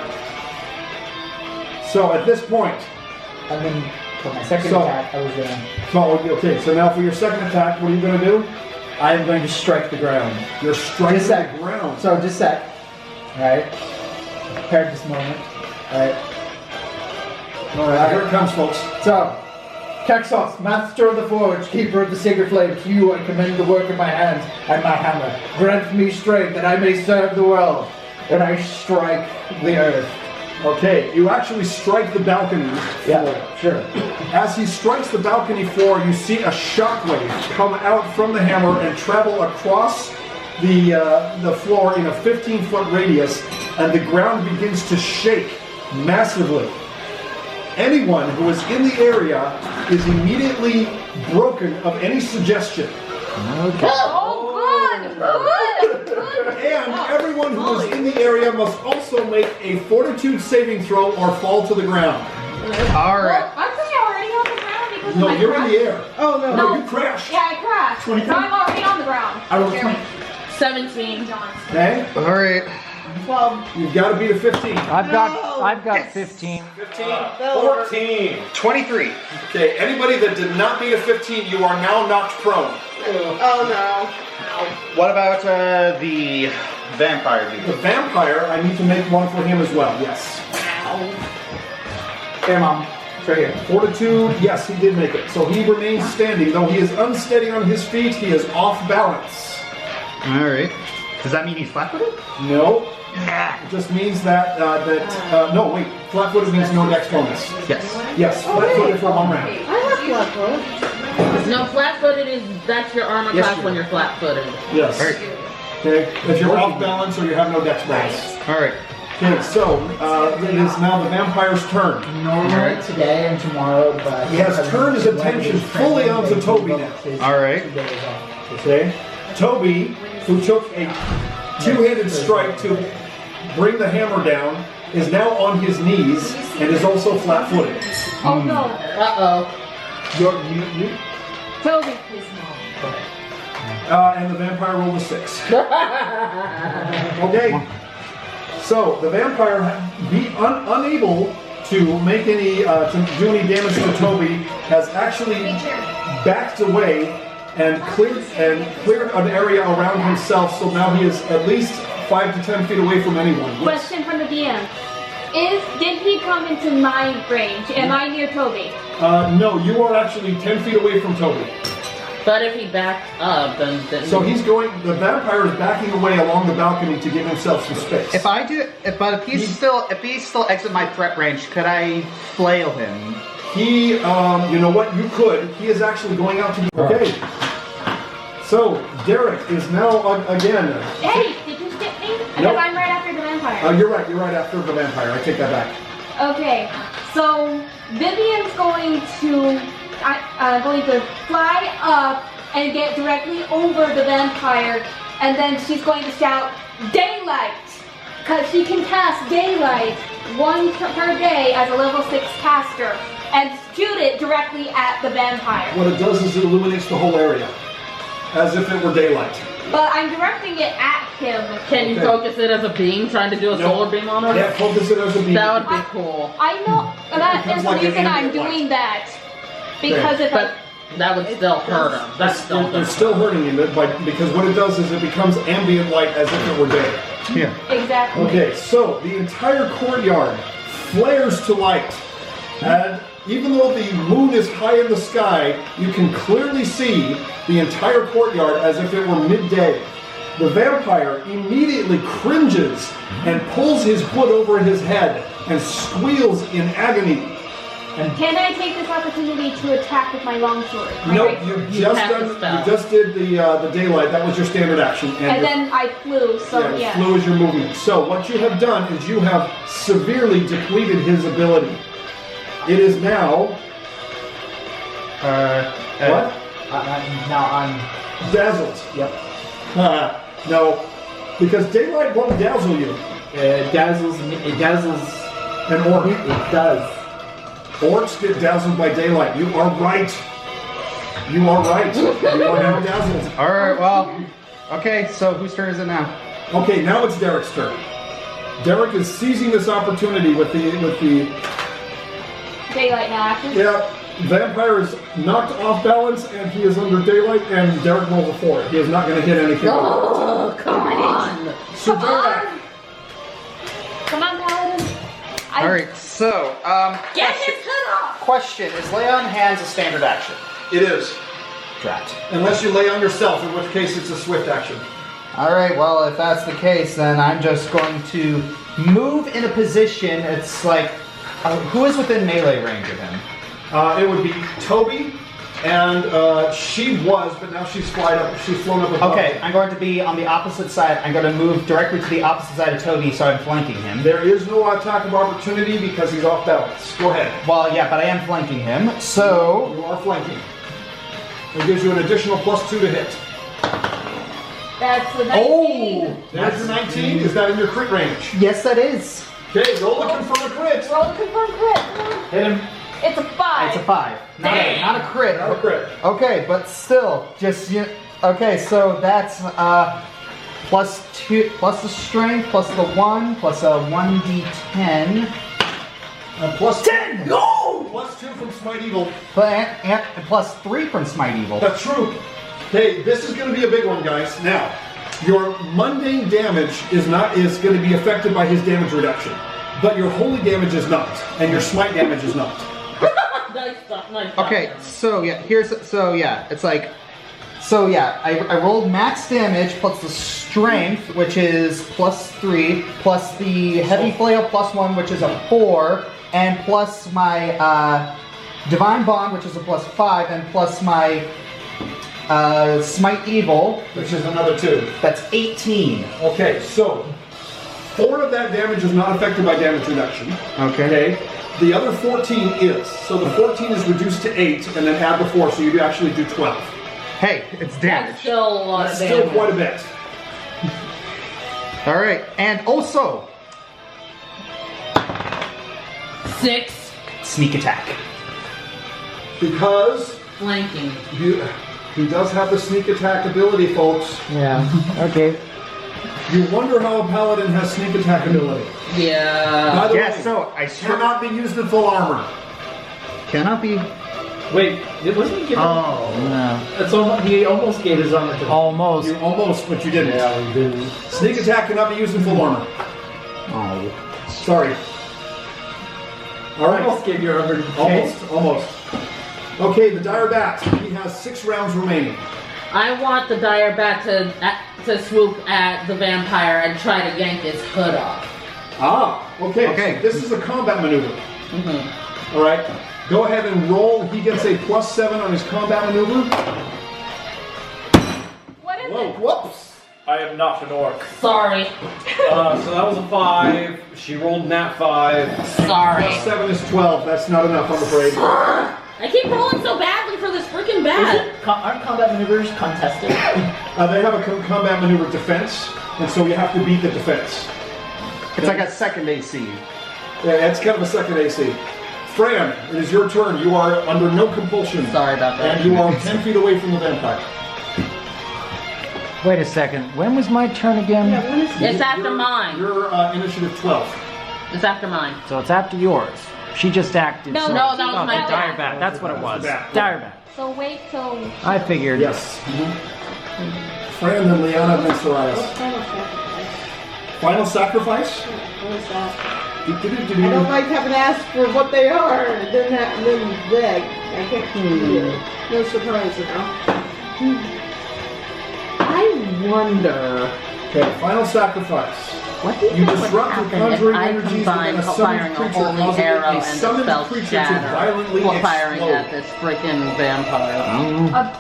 So at this point, and then for my second attack, I was gonna. So now for your second attack, what are you going to do? I am going to strike the ground. You're striking the ground. So just sec. Alright. Prepared this moment. Alright. Alright, here it comes, folks. So, Kexos, master of the forge, keeper of the sacred flame, to you I commend the work of my hands and my hammer. Grant me strength that I may serve the world. And I strike the earth. Okay, you actually strike the balcony floor. Yeah, sure. As he strikes the balcony floor, you see a shockwave come out from the hammer and travel across the floor in a 15-foot radius, and the ground begins to shake massively. Anyone who is in the area is immediately broken of any suggestion. Okay. Oh, good! And everyone who is in the area must also make a fortitude saving throw or fall to the ground. Alright. Aren't they already on the ground because No, of my you're crash? in the air. Oh, no. No, you crashed. Yeah, I crashed. 23. So I'm already on the ground. I rolled 20. 17. Okay? Alright. 12. You've got to beat a 15. I've got 15. 15. 14. 23. Okay, anybody that did not beat a 15, you are now knocked prone. Oh, no. What about the vampire dude? The vampire, I need to make one for him as well, yes. Here, Mom. It's right here. Fortitude, yes, he did make it. So he remains standing. Though he is unsteady on his feet, he is off balance. Alright. Does that mean he's flat-footed? No. It just means that, no, wait. Flat-footed means no dex bonus. Yes. Yes, flat-footed for one round. I have flat-footed. No, flat-footed is, that's your armor Yes, class you when are. you're flat-footed. Yes. Okay, if you're off balance or you have no dex bonus. Alright. Okay, so it is now the vampire's turn. Normally today and tomorrow, but He has turned his attention fully onto Toby now. Alright. Okay, Toby, who took a two-handed strike to bring the hammer down, is now on his knees and is also flat-footed. Oh no. Uh-oh. You? Toby. And the vampire rolled a 6. Okay. So the vampire, unable to make any to do any damage to Toby, has actually backed away and cleared an area around himself. So now he is at least 5 to 10 feet away from anyone. Question from the DM. Did he come into my range? Am I near Toby? No, you are actually 10 feet away from Toby. But if he backed up, then So he's going. The vampire is backing away along the balcony to give himself some space. If he's still exit my threat range, could I flail him? He, you know what? You could. He is actually going out to. Okay. So Derek is now again. Hey, did you skip me? Because Nope. I'm right after the vampire. You're right. You're right after the vampire. I take that back. Okay, so Vivian's going to fly up and get directly over the vampire, and then she's going to shout daylight, because she can cast daylight one per day as a level 6 caster, and shoot it directly at the vampire. What it does is it illuminates the whole area, as if it were daylight. But I'm directing it at him. Can you Okay. focus it as a beam, trying to do a Nope. solar beam on him? Yeah, focus it as a beam. That would be cool. I know that becomes is the like an reason I'm ambient light. doing that. Because if But that would still hurt him. That's still It's still hurting him, because what it does is it becomes ambient light as if it were day. Yeah. exactly. Okay, so the entire courtyard flares to light. And even though the moon is high in the sky, you can clearly see the entire courtyard as if it were midday. The vampire immediately cringes and pulls his hood over his head and squeals in agony. Can I take this opportunity to attack with my longsword? Nope, you spell. just did the daylight. That was your standard action. And then I flew, so yeah. Flew is your movement. So what you have done is you have severely depleted his ability. It is now what? Now I'm. Dazzled. Yep. No, because daylight won't dazzle you. It dazzles me. It dazzles. An orc. It does. Orcs get dazzled by daylight. You are right. You are right. You are now dazzled. All right. Well. Okay. So whose turn is it now? Okay, now it's Derek's turn. Derek is seizing this opportunity with the Daylight now action. yeah. Vampire is knocked off balance and he is under daylight and Derek rolls a 4. He is not going to hit anything. Oh, come on! So Come Derek, on! Come on, Paladin. All right. So Get his hood off! question: is lay on hands a standard action? it is. Drat. Unless you lay on yourself, in which case it's a swift action. All right. Well, if that's the case, then I'm just going to move in a position. It's like who is within melee range of him? It would be Toby, and she was, but now she's flown up above. Okay, I'm going to be on the opposite side. I'm going to move directly to the opposite side of Toby, so I'm flanking him. There is no attack of opportunity because he's off balance. Go ahead. Well, yeah, but I am flanking him, so... You are flanking. It gives you an additional +2 to hit. That's the 19. Oh! That's a 19. Is that in your crit range? Yes, that is. Okay, roll to confirm a crit. Roll the confirm crit. Come on. Hit him. It's a 5. It's a 5. Not a crit. Not a crit. Okay, but still, just... Okay, so that's +2, plus the strength, plus the 1, plus a 1d10. +10! No! +2 from Smite Evil. And plus 3 from Smite Evil. That's true. Okay, this is going to be a big one, guys. Now, your mundane damage is going to be affected by his damage reduction, but your holy damage is not, and your smite damage is not. Nice stuff, nice stuff. Okay, so yeah, it's like, so yeah, I rolled max damage plus the strength, which is +3, plus the heavy flail +1, which is a 4, and plus my divine bond, which is a +5, and plus my smite evil, Which is another 2. that's 18. Okay, so 4 of that damage is not affected by damage reduction. Okay. The other 14 is. So the 14 is reduced to 8, and then add the 4, so you actually do 12. Hey, it's That's damage. still a lot That's of still damage. quite a bit. All right, and also 6 sneak attack. Because flanking. he does have the sneak attack ability, folks. Yeah. Okay. You wonder how a paladin has sneak attack ability. Yeah. By the Yeah, way, so I cannot be used in full armor. cannot be. Wait, it wasn't he giving? Oh, no. It's almost, he almost gave his armor to Almost. You almost, but you didn't. Yeah, we didn't. Sneak attack cannot be used in full armor. Oh. Sorry. All right. Almost gave your armor to Almost. Okay, the dire bat. He has 6 rounds remaining. I want the dire bat to swoop at the vampire and try to yank his hood off. Okay. Okay. So this is a combat maneuver. Mm-hmm. All right. Go ahead and roll. He gets a +7 on his combat maneuver. What is Whoa! it? Whoops! I am not an orc. Sorry. So that was a 5. She rolled nat 5. Sorry. +7 is 12. That's not enough, I'm afraid. I keep rolling so badly for this freaking bat. Aren't combat maneuvers contested? They have a combat maneuver defense, and so you have to beat the defense. It's like a second AC. Yeah, it's kind of a second AC. Fran, it is your turn. You are under no compulsion. Sorry about that. And you are 10 feet away from the vampire. Wait a second. When was my turn again? Yeah, when is It's after mine. Your initiative 12. It's after mine. So it's after yours. She just acted. No, so- no, that was oh, my dire back. back. That's what it was. Back. Dire back. So wait till. I figured. Yes. Fran, then Liana, then Soraya. What's final sacrifice? Final sacrifice? What is that? I don't Do-do-do-do. like having to ask for what they are, and then beg. I can't do it. No surprise now. I wonder. Okay, final sacrifice. What do you You think would disrupt the happen if conjuring I energies combine within a firing summoned a creature, holy causing arrow a and the summoned spell creature to shatter violently while firing explode. at this freaking vampire?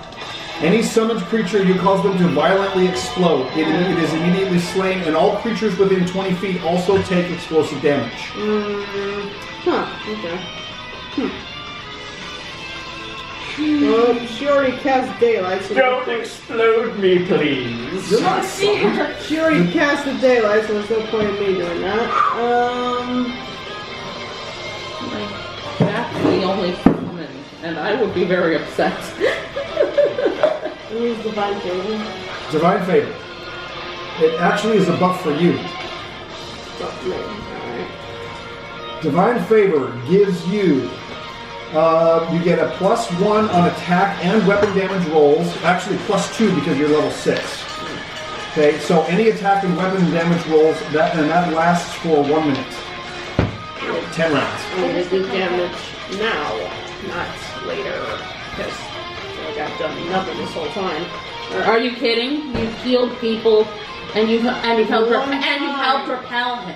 Any summoned creature, you cause them to violently explode. It is immediately slain, and all creatures within 20 feet also take explosive damage. Huh, okay. Well, she already cast daylight, so Don't explode me, please. You're not summoned. she already cast the daylight, so there's no point in me doing that. That's the only summon, and I would be very upset. Use divine favor. Divine favor. It actually is a buff for you. Fuck me. Alright. Divine favor gives you, you get a +1 on attack and weapon damage rolls. Actually, +2 because you're level 6. Okay, so any attack and weapon damage rolls, that lasts for 1 minute. 10 rounds. I'm gonna do damage now, not later. Because like I've done nothing this whole time. Are you kidding? You've healed people, and you've helped repel him.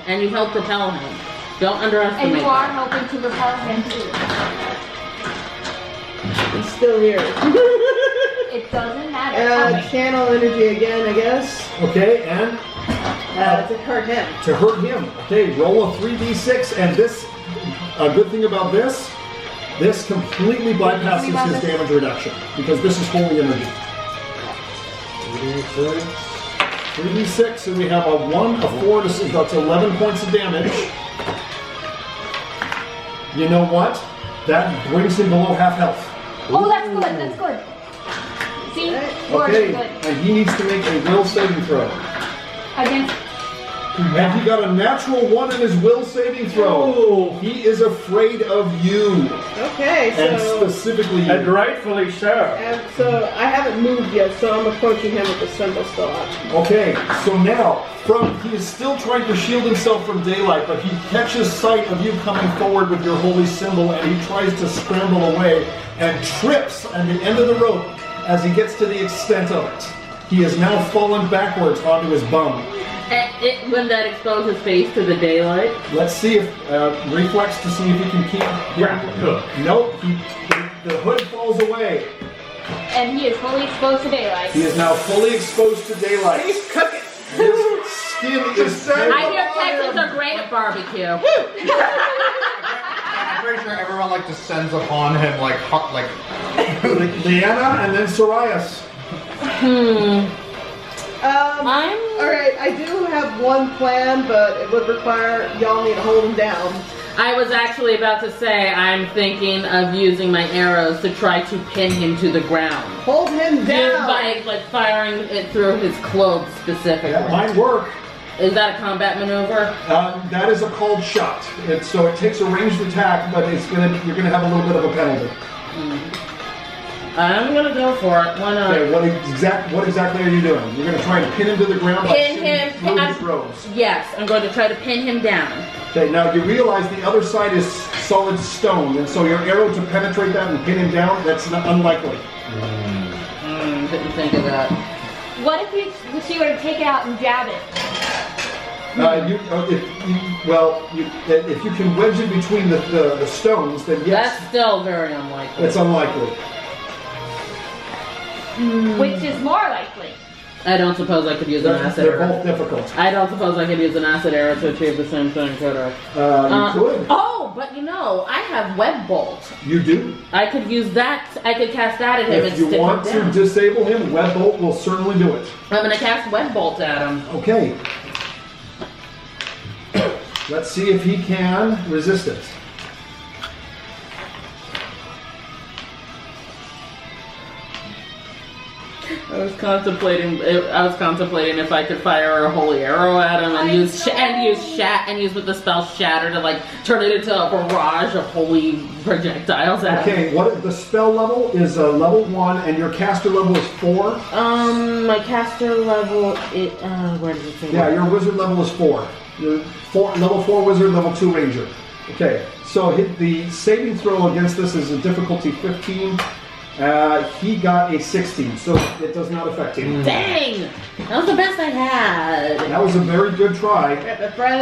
Don't And underestimate you are that. helping to repel him too. He's still here. It doesn't matter. Channel energy again, I guess. Okay, and To hurt him. to hurt him. Okay, roll a 3d6, and this, a good thing about this completely bypasses his damage reduction, because this is holy energy. 3d6, and we have a 1, a 4, that's 11 points of damage. You know what? That brings him below half health. Oh, that's good. That's good. See, yours Okay, is good. and he needs to make a will saving throw. Against. And he got a natural 1 in his will saving throw. He is afraid of you, Okay, and so specifically you. And rightfully so. I haven't moved yet, so I'm approaching him with the symbol still up. Okay, so now, he is still trying to shield himself from daylight, but he catches sight of you coming forward with your holy symbol, and he tries to scramble away and trips on the end of the rope as he gets to the extent of it. He has now fallen backwards onto his bum. When that exposes his face to the daylight. Let's see if, reflex to see if he can keep... Grapple hook. Nope, the hood falls away. And he is fully exposed to daylight. He is now fully exposed to daylight. He's cooking. His skin is I hear Texans are great at barbecue. I'm pretty sure everyone like descends upon him like hot, like. Leanna and then Sorias. Alright, I do have one plan, but it would require y'all need to hold him down. I was actually about to say I'm thinking of using my arrows to try to pin him to the ground. Hold him down! By like firing it through his clothes specifically. That might work. Is that a combat maneuver? That is a called shot. So it takes a ranged attack, but you're gonna have a little bit of a penalty. I'm gonna go for it. Why not? Okay, what exactly are you doing? You're gonna try to pin him to the ground by Pin shooting him. through his robes. Yes, I'm going to try to pin him down. Okay, now you realize the other side is solid stone, and so your arrow to penetrate that and pin him down, that's unlikely. Didn't think of that. What if she were to take it out and jab it? If you can wedge it between the stones, then yes, That's still very unlikely. it's unlikely. Which is more likely. I don't suppose I could use an acid They're arrow. both difficult. I don't suppose I could use an acid arrow to achieve the same thing, could I? You could. Oh, but I have web bolt. You do. I could use that. I could cast that at him and If you stick want him to down. disable him, Web Bolt will certainly do it. I'm gonna cast web bolt at him. Okay. Let's see if he can resist it. I was contemplating if I could fire a holy arrow at him and use with the spell shatter to like turn it into a barrage of holy projectiles at him. Okay, what the spell level is level 1 and your caster level is 4? My caster level where does it say? Yeah, your wizard level is 4. You're level 4 wizard, level 2 ranger. Okay, so the saving throw against this is a difficulty 15. He got a 16, so it does not affect him. Dang! That was the best I had. That was a very good try.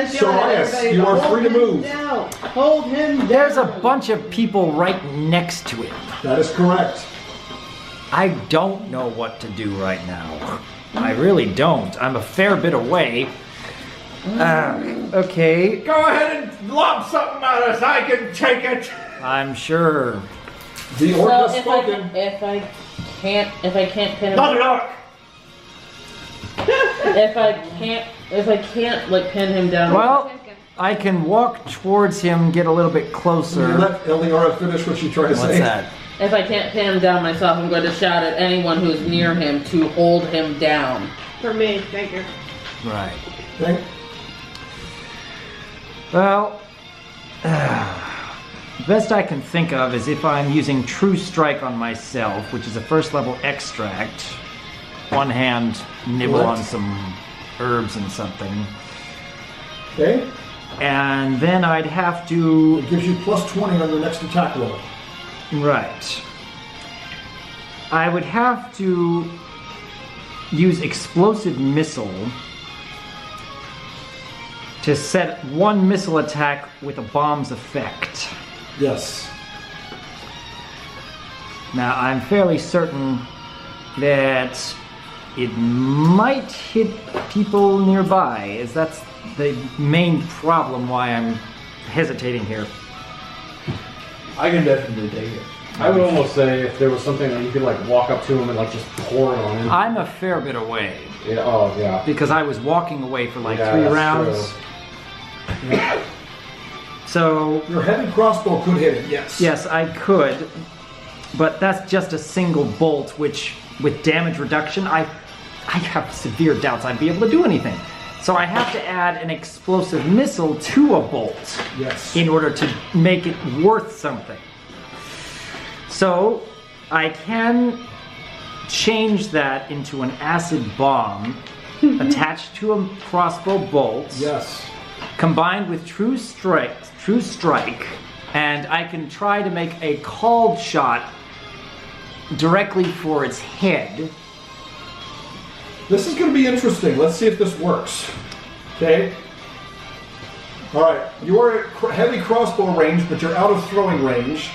So yes, you are free to move. Hold him down. There's a bunch of people right next to him. That is correct. I don't know what to do right now. I really don't. I'm a fair bit away. Okay. Go ahead and lob something at us. I can take it. I'm sure. The orc So has spoken. if I can't pin him, Not an orc. if I can't like pin him down. Well, I can walk towards him, get a little bit closer. Let Eliora finish what she tried to say. What's that? If I can't pin him down myself, I'm going to shout at anyone who's near him to hold him down. For me, thank you. Right. Okay. Well, best I can think of is if I'm using True Strike on myself, which is a first level extract, one hand nibble What? on some herbs and something, Okay. and then I'd have to... It gives you plus 20 on your next attack roll. Right. I would have to use Explosive Missile to set one missile attack with a bomb's effect. Yes. Now, I'm fairly certain that it might hit people nearby, as that's the main problem why I'm hesitating here. I can definitely take it. I would almost say if there was something that you could like walk up to him and like just pour it on him. I'm a fair bit away, Yeah, oh yeah. because I was walking away for like Yeah, 3 that's rounds. true. So, Your heavy crossbow could hit it, yes. yes, I could, but that's just a single bolt, which with damage reduction, I have severe doubts I'd be able to do anything. So I have to add an explosive missile to a bolt Yes. in order to make it worth something. So I can change that into an acid bomb attached to a crossbow bolt, Yes. combined with True Strike, and I can try to make a called shot directly for its head. This is going to be interesting. Let's see if this works. Okay. All right. You are at heavy crossbow range, but you're out of throwing range.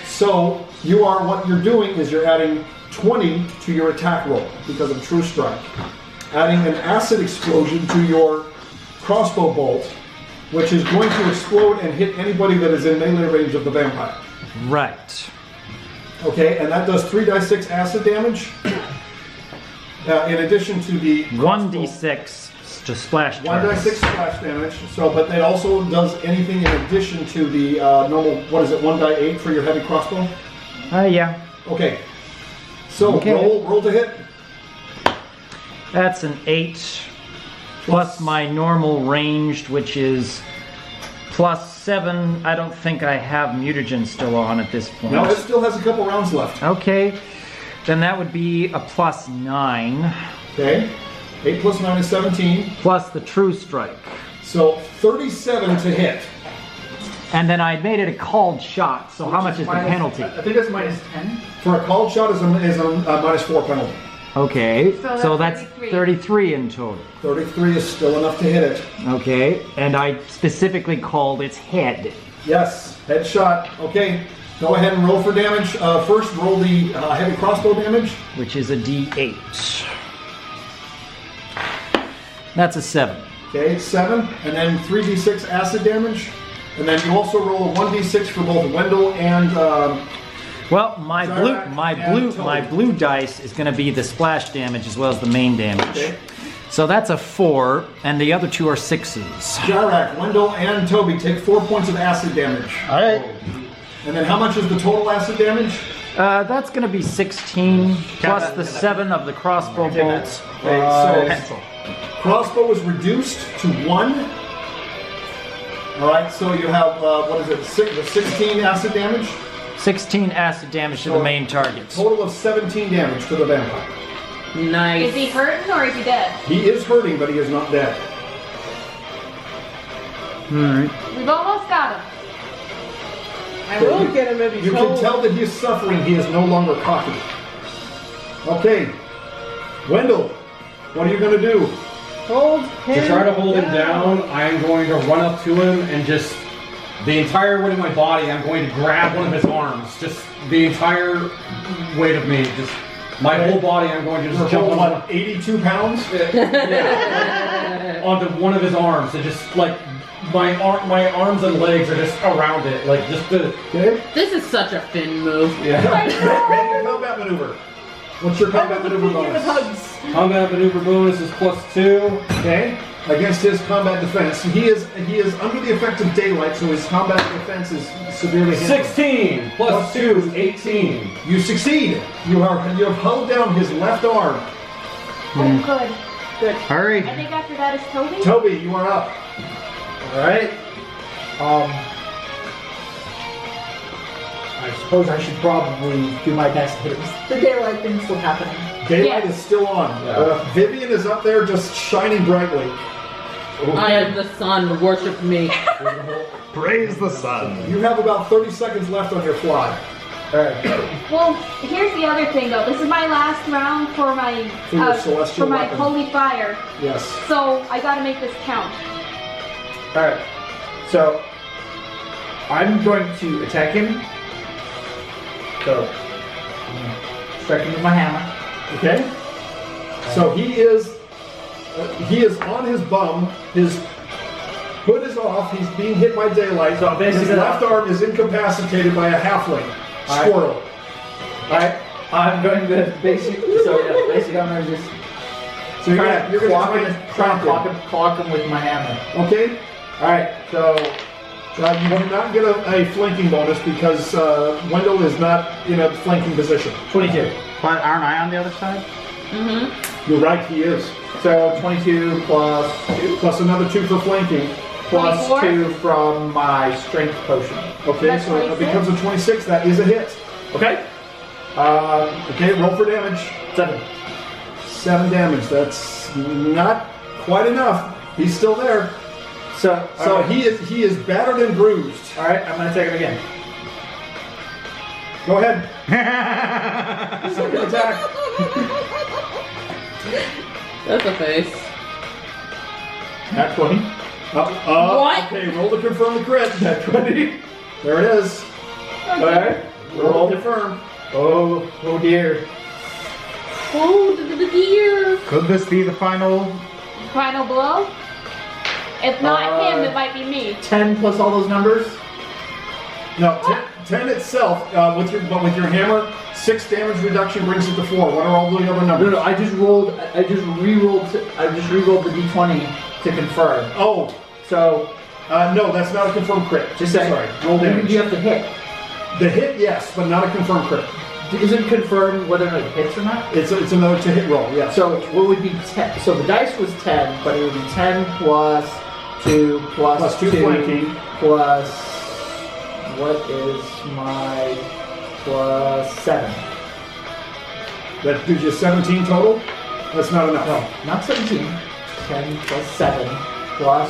So what you're doing is you're adding 20 to your attack roll because of True Strike. Adding an acid explosion to your crossbow bolt, which is going to explode and hit anybody that is in melee range of the vampire. Right. Okay, and that does 3d6 acid damage. In addition to the 1d6 to splash 1d6 splash damage. So, but it also does anything in addition to the normal. What is it? 1d8 for your heavy crossbow. Yeah. Okay. So Okay. roll to hit. That's an 8 plus my normal ranged, which is plus 7. I don't think I have mutagen still on at this point. No, it still has a couple rounds left. Okay. Then that would be a plus 9, Okay. 8 plus 9 is 17. plus the True Strike. So 37 to hit. And then I made it a called shot, so how much is the penalty? I think that's minus 10. For a called shot is a minus 4 penalty. Okay, so that's that's 33. 33 in total. 33 is still enough to hit it. Okay, and I specifically called its head. Yes, headshot. Okay, go ahead and roll for damage. First, roll the heavy crossbow damage. Which is a D8. That's a 7. Okay, 7, and then 3d6 acid damage. And then you also roll a 1d6 for both Wendell and Well, my Teric and blue dice is going to be the splash damage as well as the main damage. Okay. So that's a 4, and the other 2 are 6s. Jarak. Wendell and Toby take 4 points of acid damage. All right. And then how much is the total acid damage? That's going to be 16 plus the 7 of the crossbow bolts. Okay, so crossbow is reduced to 1. All right, so you have what is it? 16 acid damage. 16 acid damage to the main targets. Total of 17 damage to the vampire. Nice. Is he hurting or is he dead? He is hurting, but he is not dead. Alright. We've almost got him. I will get him if he's You can tell that he is suffering. He is no longer cocky. Okay, Wendell, what are you going to do? Hold him To try to hold him down, I am going to run up to him and just the entire weight of my body, I'm going to grab one of his arms. Just the entire weight of me, just my whole body, I'm going to just jump on what, 82 pounds? Yeah, onto one of his arms and just like my arms and legs are just around it, like just the. Okay. This is such a Finn move. Yeah. Make a combat maneuver. What's your combat maneuver bonus? Combat maneuver bonus is +2. Okay. Against his combat defense, he is under the effect of daylight, so his combat defense is severely hampered. 16 plus 2 is 18. You succeed. You have held down his left arm. Oh, good. Good. Hurry. I think after that is Toby. Toby, you are up. Alright. I suppose I should probably do my best to hit him. The daylight thing's still happening. Daylight is still on. Vivian is up there just shining brightly. I am the sun, worship me. Praise the sun. You have about 30 seconds left on your fly. Alright. Well, here's the other thing though. This is my last round for my For your celestial for my weapon. holy fire. Yes. So I gotta make this count. Alright. So, I'm going to attack him. So, I'm going to strike him with my hammer. Okay. So he is on his bum. His hood is off. He's being hit by daylight. So basically, his left arm is incapacitated by a halfling squirrel. Alright. I'm going to basically I'm going to just So you're gonna clock him with my hammer. Okay. Alright, so You do not get a flanking bonus because Wendell is not in a flanking position. 22. But aren't I on the other side? Mm-hmm. You're right, he is. So 22 plus 2. Plus another 2 for flanking. Plus 24? 2 from my strength potion. Okay, That's so it 26? becomes a 26. That is a hit. Okay? Okay, roll for damage. 7. 7 damage. That's not quite enough. He's still there. So He is battered and bruised. Alright, I'm going to take him again. Go ahead. Second attack. That's a face. At 20. What? Okay, roll to confirm the crit. At 20. There it is. Alright. Roll to confirm. Oh dear. Oh, the deer. Could this be the final? Final blow? If not him, it might be me. 10 plus all those numbers? No, 10 itself, with your hammer, 6 damage reduction brings it to 4. What are all the other numbers? No, I just re-rolled the d20 to confirm. Oh, So, no, that's not a confirmed crit. just saying. Sorry, roll Do damage. you have to hit? The hit, yes, but not a confirmed crit. Isn't confirmed whether or not it hits or not? It's another to hit roll, yes. So, what would be 10? So, the dice was 10, but it would be 10 plus 2 Plus 2 flanking. plus... What is my... plus 7? That gives you 17 total? That's not enough. No, not 17. 10 plus 7 plus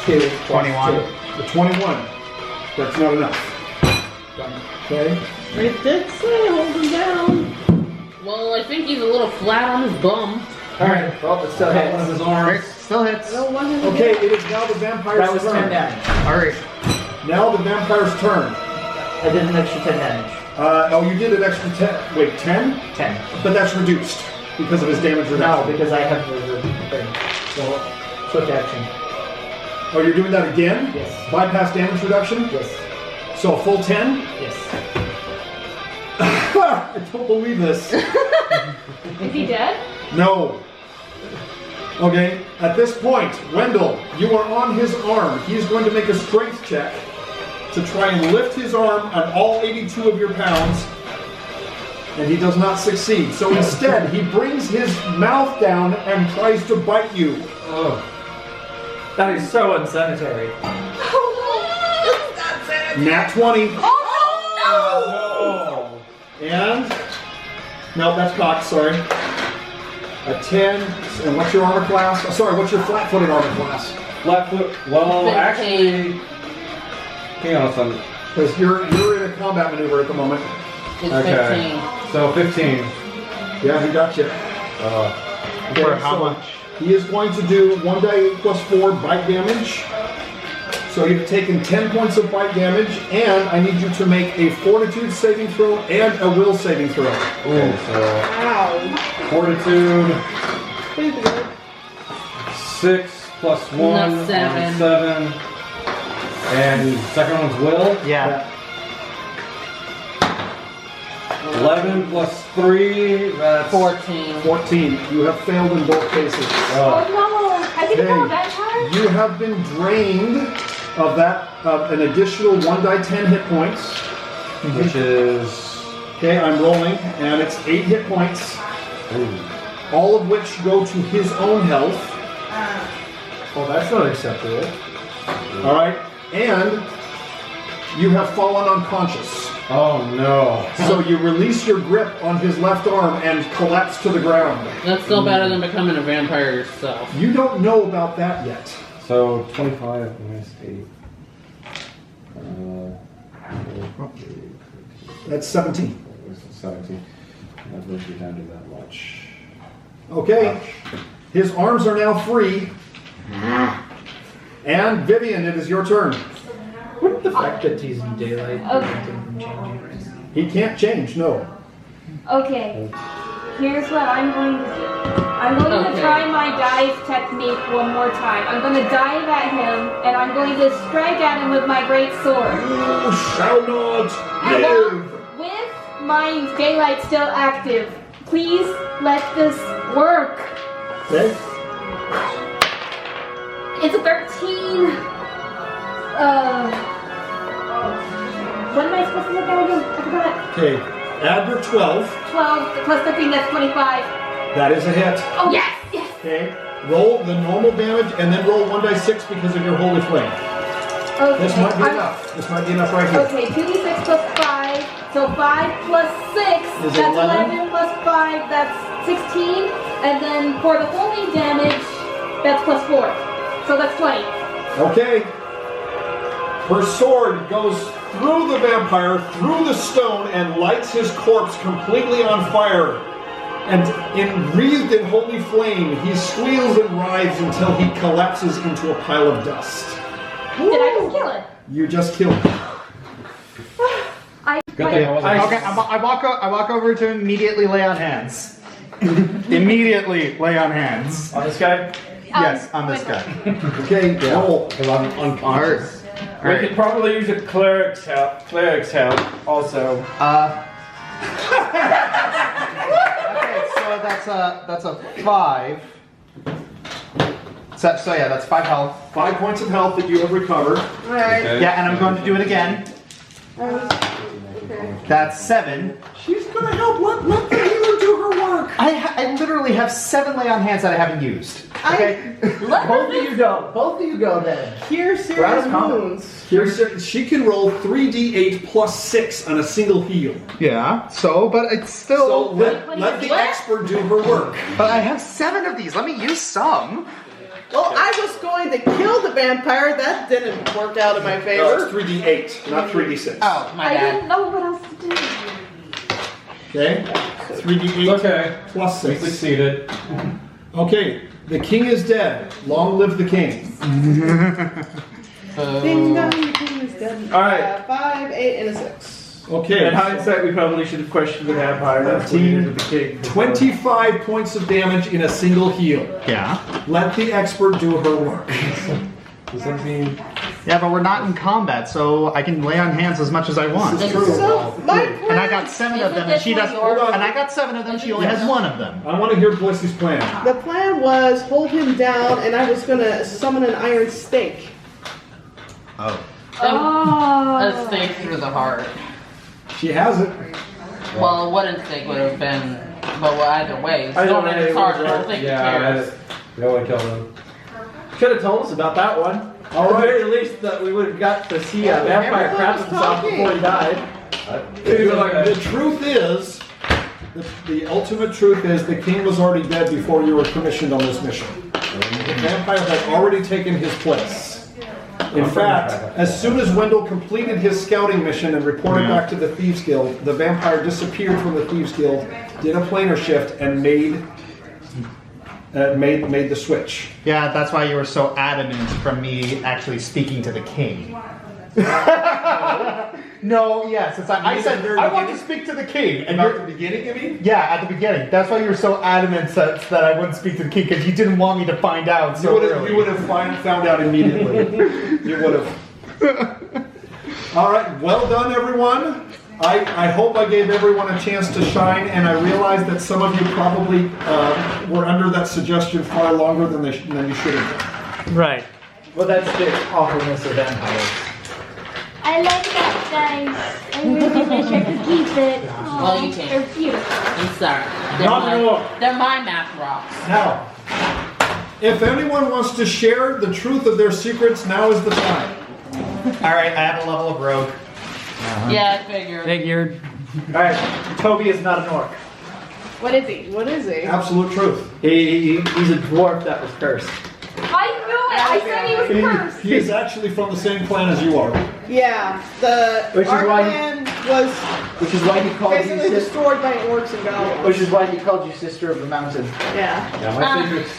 2 plus 21. 2. The 21. That's not enough. Okay. It did say hold him down. Well, I think he's a little flat on his bum. Alright, well, it still hits. One of his arms. Still hits. Okay, it is now the vampire's That was turn. 10 damage. Alright. Now the vampire's turn. I did an extra 10 damage. You did an extra 10. Wait, 10? 10. But that's reduced because of his damage No, reduction. because I have the thing. So, quick action. Oh, you're doing that again? Yes. Bypass damage reduction? Yes. So a full 10? Yes. I don't believe this. Is he dead? No. Okay, at this point, Wendell, you are on his arm. He's going to make a strength check to try and lift his arm on all 82 of your pounds And he does not succeed. So instead, he brings his mouth down and tries to bite you. That is so unsanitary. Nat 20. Oh And no, that's cocked, sorry. A 10. And what's your armor class? Oh, sorry, what's your flat-footed armor class? Flatfoot. Well, 15. actually, hang on a second. Because you're in a combat maneuver at the moment. no! It's Okay. 15. So 15. Yeah, he got you. For how much? He is going to do 1d8 plus 4 bite damage. So you've taken 10 points of bite damage, and I need you to make a fortitude saving throw and a will saving throw. Okay, so Ow. fortitude Please be good. 6 plus 1 No, 7. 7. And second one's will. Yeah. 11 plus 3. That's 14. 14. You have failed in both cases. Oh no! Has he become a Okay. vampire? You have been drained of an additional 1d10 hit points. which is. Okay, I'm rolling, and it's 8 hit points, all of which go to his own health. Oh, that's not acceptable. All right, and you have fallen unconscious. Oh no. So you release your grip on his left arm and collapse to the ground. That's still better than becoming a vampire yourself. You don't know about that yet. So 25 minus 8. That's 17. 17. That brings you down to that much. Okay, his arms are now free. And Vivian, it is your turn. What the fact that he's in daylight Okay. prevent him from changing right now? He can't change, no. Okay. Here's what I'm going to do. I'm going to Okay. try my dive technique one more time. I'm going to dive at him, and I'm going to strike at him with my great sword. You shall not And live. with my daylight still active, please let this work. Okay. It's a 13. What am I supposed to look at again? I forgot. Okay, add your 12. 12 plus 13, that's 25. That is a hit. Oh, yes, yes. Okay, roll the normal damage and then roll 1d6 because of your holy flame. Okay. This might be I'm- enough. This might be enough right here. Okay, 2d6 plus 5. So 5 plus 6, Is that's 11? 11 plus 5, that's 16. And then for the holy damage, that's plus 4. So that's 20. Okay. Her sword goes through the vampire, through the stone, and lights his corpse completely on fire. And wreathed in holy flame, he squeals and writhes until he collapses into a pile of dust. Did I just kill it? You just killed him. Good thing I wasn't. Okay, I walk over to immediately lay on hands. Immediately lay on hands. On this guy? Yes, on this guy. Okay, roll. Because I'm unconscious. We could probably use a cleric's help also. Okay, so that's a 5. So yeah, that's 5 health. 5 points of health that you have recovered. Alright. Okay. Yeah, and I'm going to do it again. That's 7. She's gonna help. Let the healer do her work. I literally have 7 lay on hands that I haven't used. Okay. Both of you go. Both of you go then. Cure We're out serious of combat. wounds. Here's she can roll 3d8 plus 6 on a single heal. Yeah. So, but it's So still. let the expert do her work. But I have 7 of these. Let me use some. Well, I was going to kill the vampire. That didn't work out in my No, favor. it's 3d8, not 3d6. Oh. My I bad. didn't know what else to do. Okay. 3d8 Okay. plus We 6. succeeded. Okay. The king is dead. Long live the king. Ding dong, the king is dead. Alright. 5, 8, and a 6. Okay. In hindsight, we probably should have questioned the vampire. That's what we did with the king. 25 points of damage in a single heal. Yeah. Let the expert do her work. Does that mean? Yeah, but we're not in combat, so I can lay on hands as much as I want. This is true. So, my And I plan, got 7 of Isn't them, and this she one does. yours? And I got 7 of them. She only has 1 of them. I want to hear Blissey's plan. the plan was hold him down, and I was going to summon an iron stake. Oh. Oh. A stake through the heart. She has it. Well, what instinct would have been, well, either way. Either Storm in way, his heart, I it was don't think he Yeah, cares. we only killed him. Should have told us about that one. All At right. the very least, that we would have got to see a vampire crap himself before he died. The truth is, the ultimate truth is the king was already dead before you were commissioned on this mission. The vampire had already taken his place. In fact, as soon as Wendell completed his scouting mission and reported back to the Thieves Guild, the vampire disappeared from the Thieves Guild, did a planar shift, and made the switch. Yeah, that's why you were so adamant from me actually speaking to the king. No, yes, it's like I said I want to speak to the king, and At the beginning, you mean? yeah, at the beginning. That's why you were so adamant that I wouldn't speak to the king because you didn't want me to find out so early. You would have found out immediately. You would have. All right, well done, everyone. I hope I gave everyone a chance to shine, and I realize that some of you probably were under that suggestion far longer than you should have been. Right. Well, that's the awfulness of vampires. I like that, guys. I really wish I could keep it. Well, you They're can't. beautiful. I'm sorry. Not anymore. They're my math rocks. Now, if anyone wants to share the truth of their secrets, now is the time. All right, I have a level of rogue. Yeah, I figured. Figured. All right, Toby is not an orc. What is he? What is he? Absolute truth. He's a dwarf that was cursed. I knew it. I said he was cursed. He is actually from the same clan as you are. Yeah, the Which is why- Arcman was Which is why he called you basically sister. destroyed by orcs and goblins. Which is why he called you sister of the mountain. Yeah. Yeah, my secret's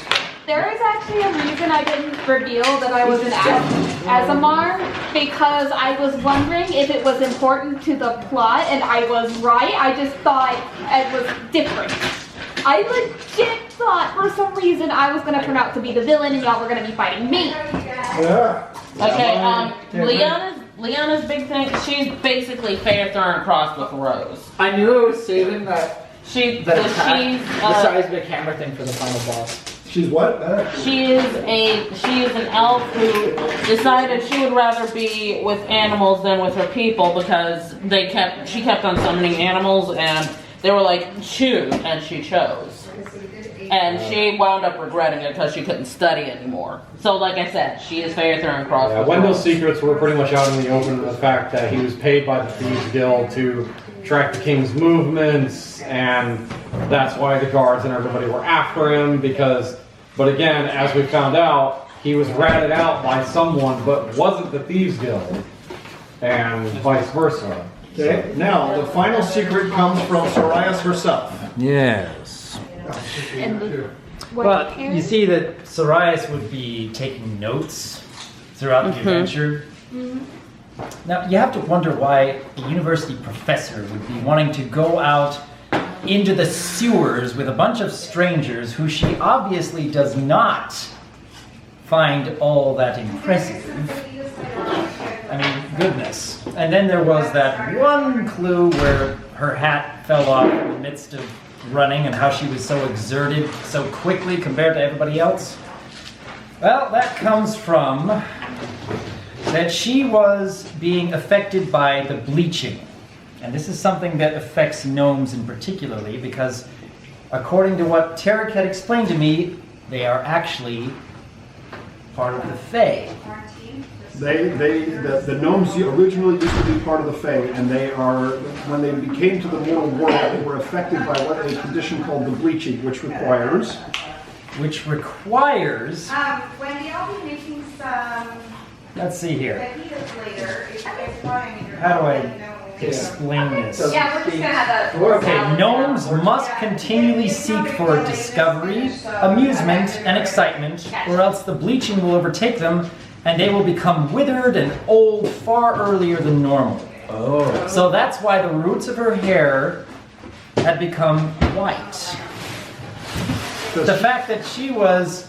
There is actually a reason I didn't reveal that I was an Azamar, because I was wondering if it was important to the plot, and I was right. I just thought it was different. I legit thought for some reason I was going to turn out to be the villain and y'all were going to be fighting me. Yeah. Okay, Leona's big thing, she's basically fair thorn crossed with Rose. I knew I was saving that She's the seismic hammer thing for the final boss. She's what? she is an elf who decided she would rather be with animals than with her people because she kept on summoning animals and they were like, choose, and she chose. And she wound up regretting it because she couldn't study anymore. So like I said, she is Faerther and Cross. Yeah, Wendell's secrets were pretty much out in the open. The fact that he was paid by the Thieves Guild to track the king's movements, and that's why the guards and everybody were after him. But again, as we found out, he was ratted out by someone, but wasn't the Thieves Guild, and vice versa. Okay, now the final secret comes from Sorias herself. Yes. And But you see that Sorias would be taking notes throughout the adventure. Now, you have to wonder why a university professor would be wanting to go out into the sewers with a bunch of strangers who she obviously does not find all that impressive. I mean, goodness. And then there was that one clue where her hat fell off in the midst of running and how she was so exerted so quickly compared to everybody else. Well, that comes from that she was being affected by the bleaching. And this is something that affects gnomes in particularly because according to what Teric had explained to me, they are actually part of the Fae. The gnomes originally used to be part of the Fae, and when they became to the mortal world, they were affected by what a condition called the bleaching, which requires. Wendy, I'll be making some Let's see here. fajitas later. If you guys want, I mean, How do I let me know. explain this? Yeah, we're just gonna have a. Okay, gnomes must continually seek for discovery, amusement, and excitement, or else the bleaching will overtake them, and they will become withered and old far earlier than normal. Oh. So that's why the roots of her hair had become white. The fact that she was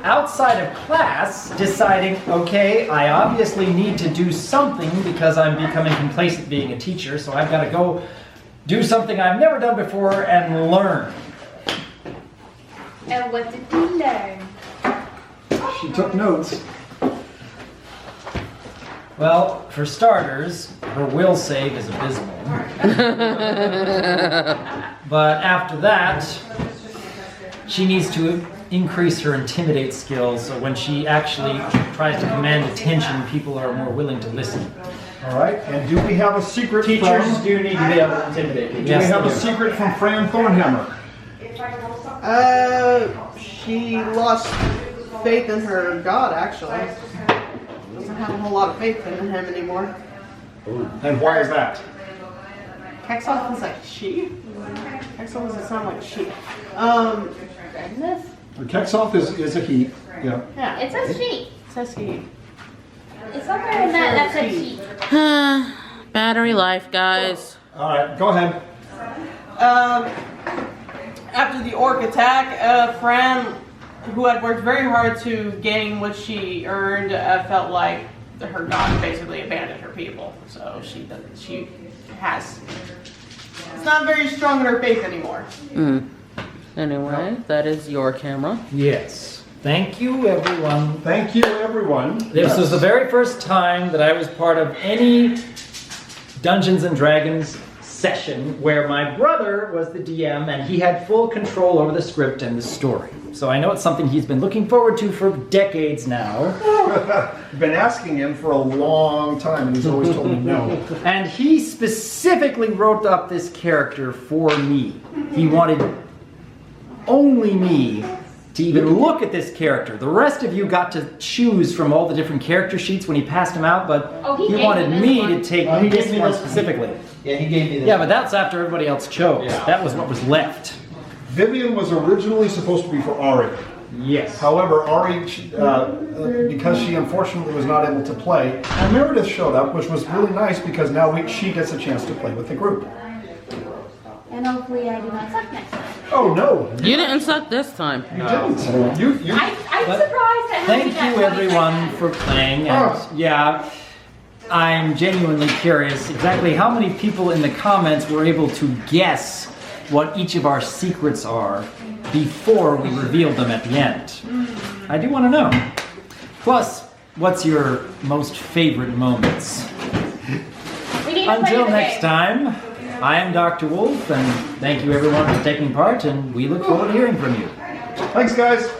outside of class deciding, okay, I obviously need to do something because I'm becoming complacent being a teacher, so I've got to go do something I've never done before and learn. And what did you learn? She took notes. Well, for starters, her will save is abysmal. But after that, she needs to increase her intimidate skills so when she actually tries to command attention, people are more willing to listen. All right. And do we have a secret Teachers from? do need to be able to intimidate people. Do we have a secret from Fran Thornhammer? She lost faith in her god, actually. Doesn't have a whole lot of faith in him anymore. And why is that? Kexoff is like she? Kexoff doesn't sound like she. Goodness. Kexoff is a he. Yeah. Yeah. It says she. It says he. It's somewhere in that said she. Battery life, guys. All right. Go ahead. After the orc attack, Fran, who had worked very hard to gain what she earned, felt like her god basically abandoned her people. So she has. It's not very strong in her faith anymore. Anyway, that is your camera. Yes. Thank you, everyone. Thank you, everyone. This was the very first time that I was part of any Dungeons and Dragons session where my brother was the DM and he had full control over the script and the story. So I know it's something he's been looking forward to for decades now. I've been asking him for a long time and he's always told me no. And he specifically wrote up this character for me. He wanted only me to even look at this character. The rest of you got to choose from all the different character sheets when he passed them out, but he wanted me to take this one specifically. Yeah, he gave me this. Yeah, but that's after everybody else chose. Yeah. That was what was left. Vivian was originally supposed to be for Ari. Yes. However, Ari, because she unfortunately was not able to play, and Meredith showed up, which was really nice because now she gets a chance to play with the group. And hopefully I do not suck next time. Oh no! You didn't suck this time. You didn't. You. I'm But surprised at how Thank got you 20 everyone seconds. for playing, and yeah, I'm genuinely curious exactly how many people in the comments were able to guess what each of our secrets are before we revealed them at the end. I do want to know. Plus, what's your most favorite moments? We need to play Until the next game. time, I am Dr. Wolf, and thank you everyone for taking part, and we look forward to hearing from you. Thanks, guys.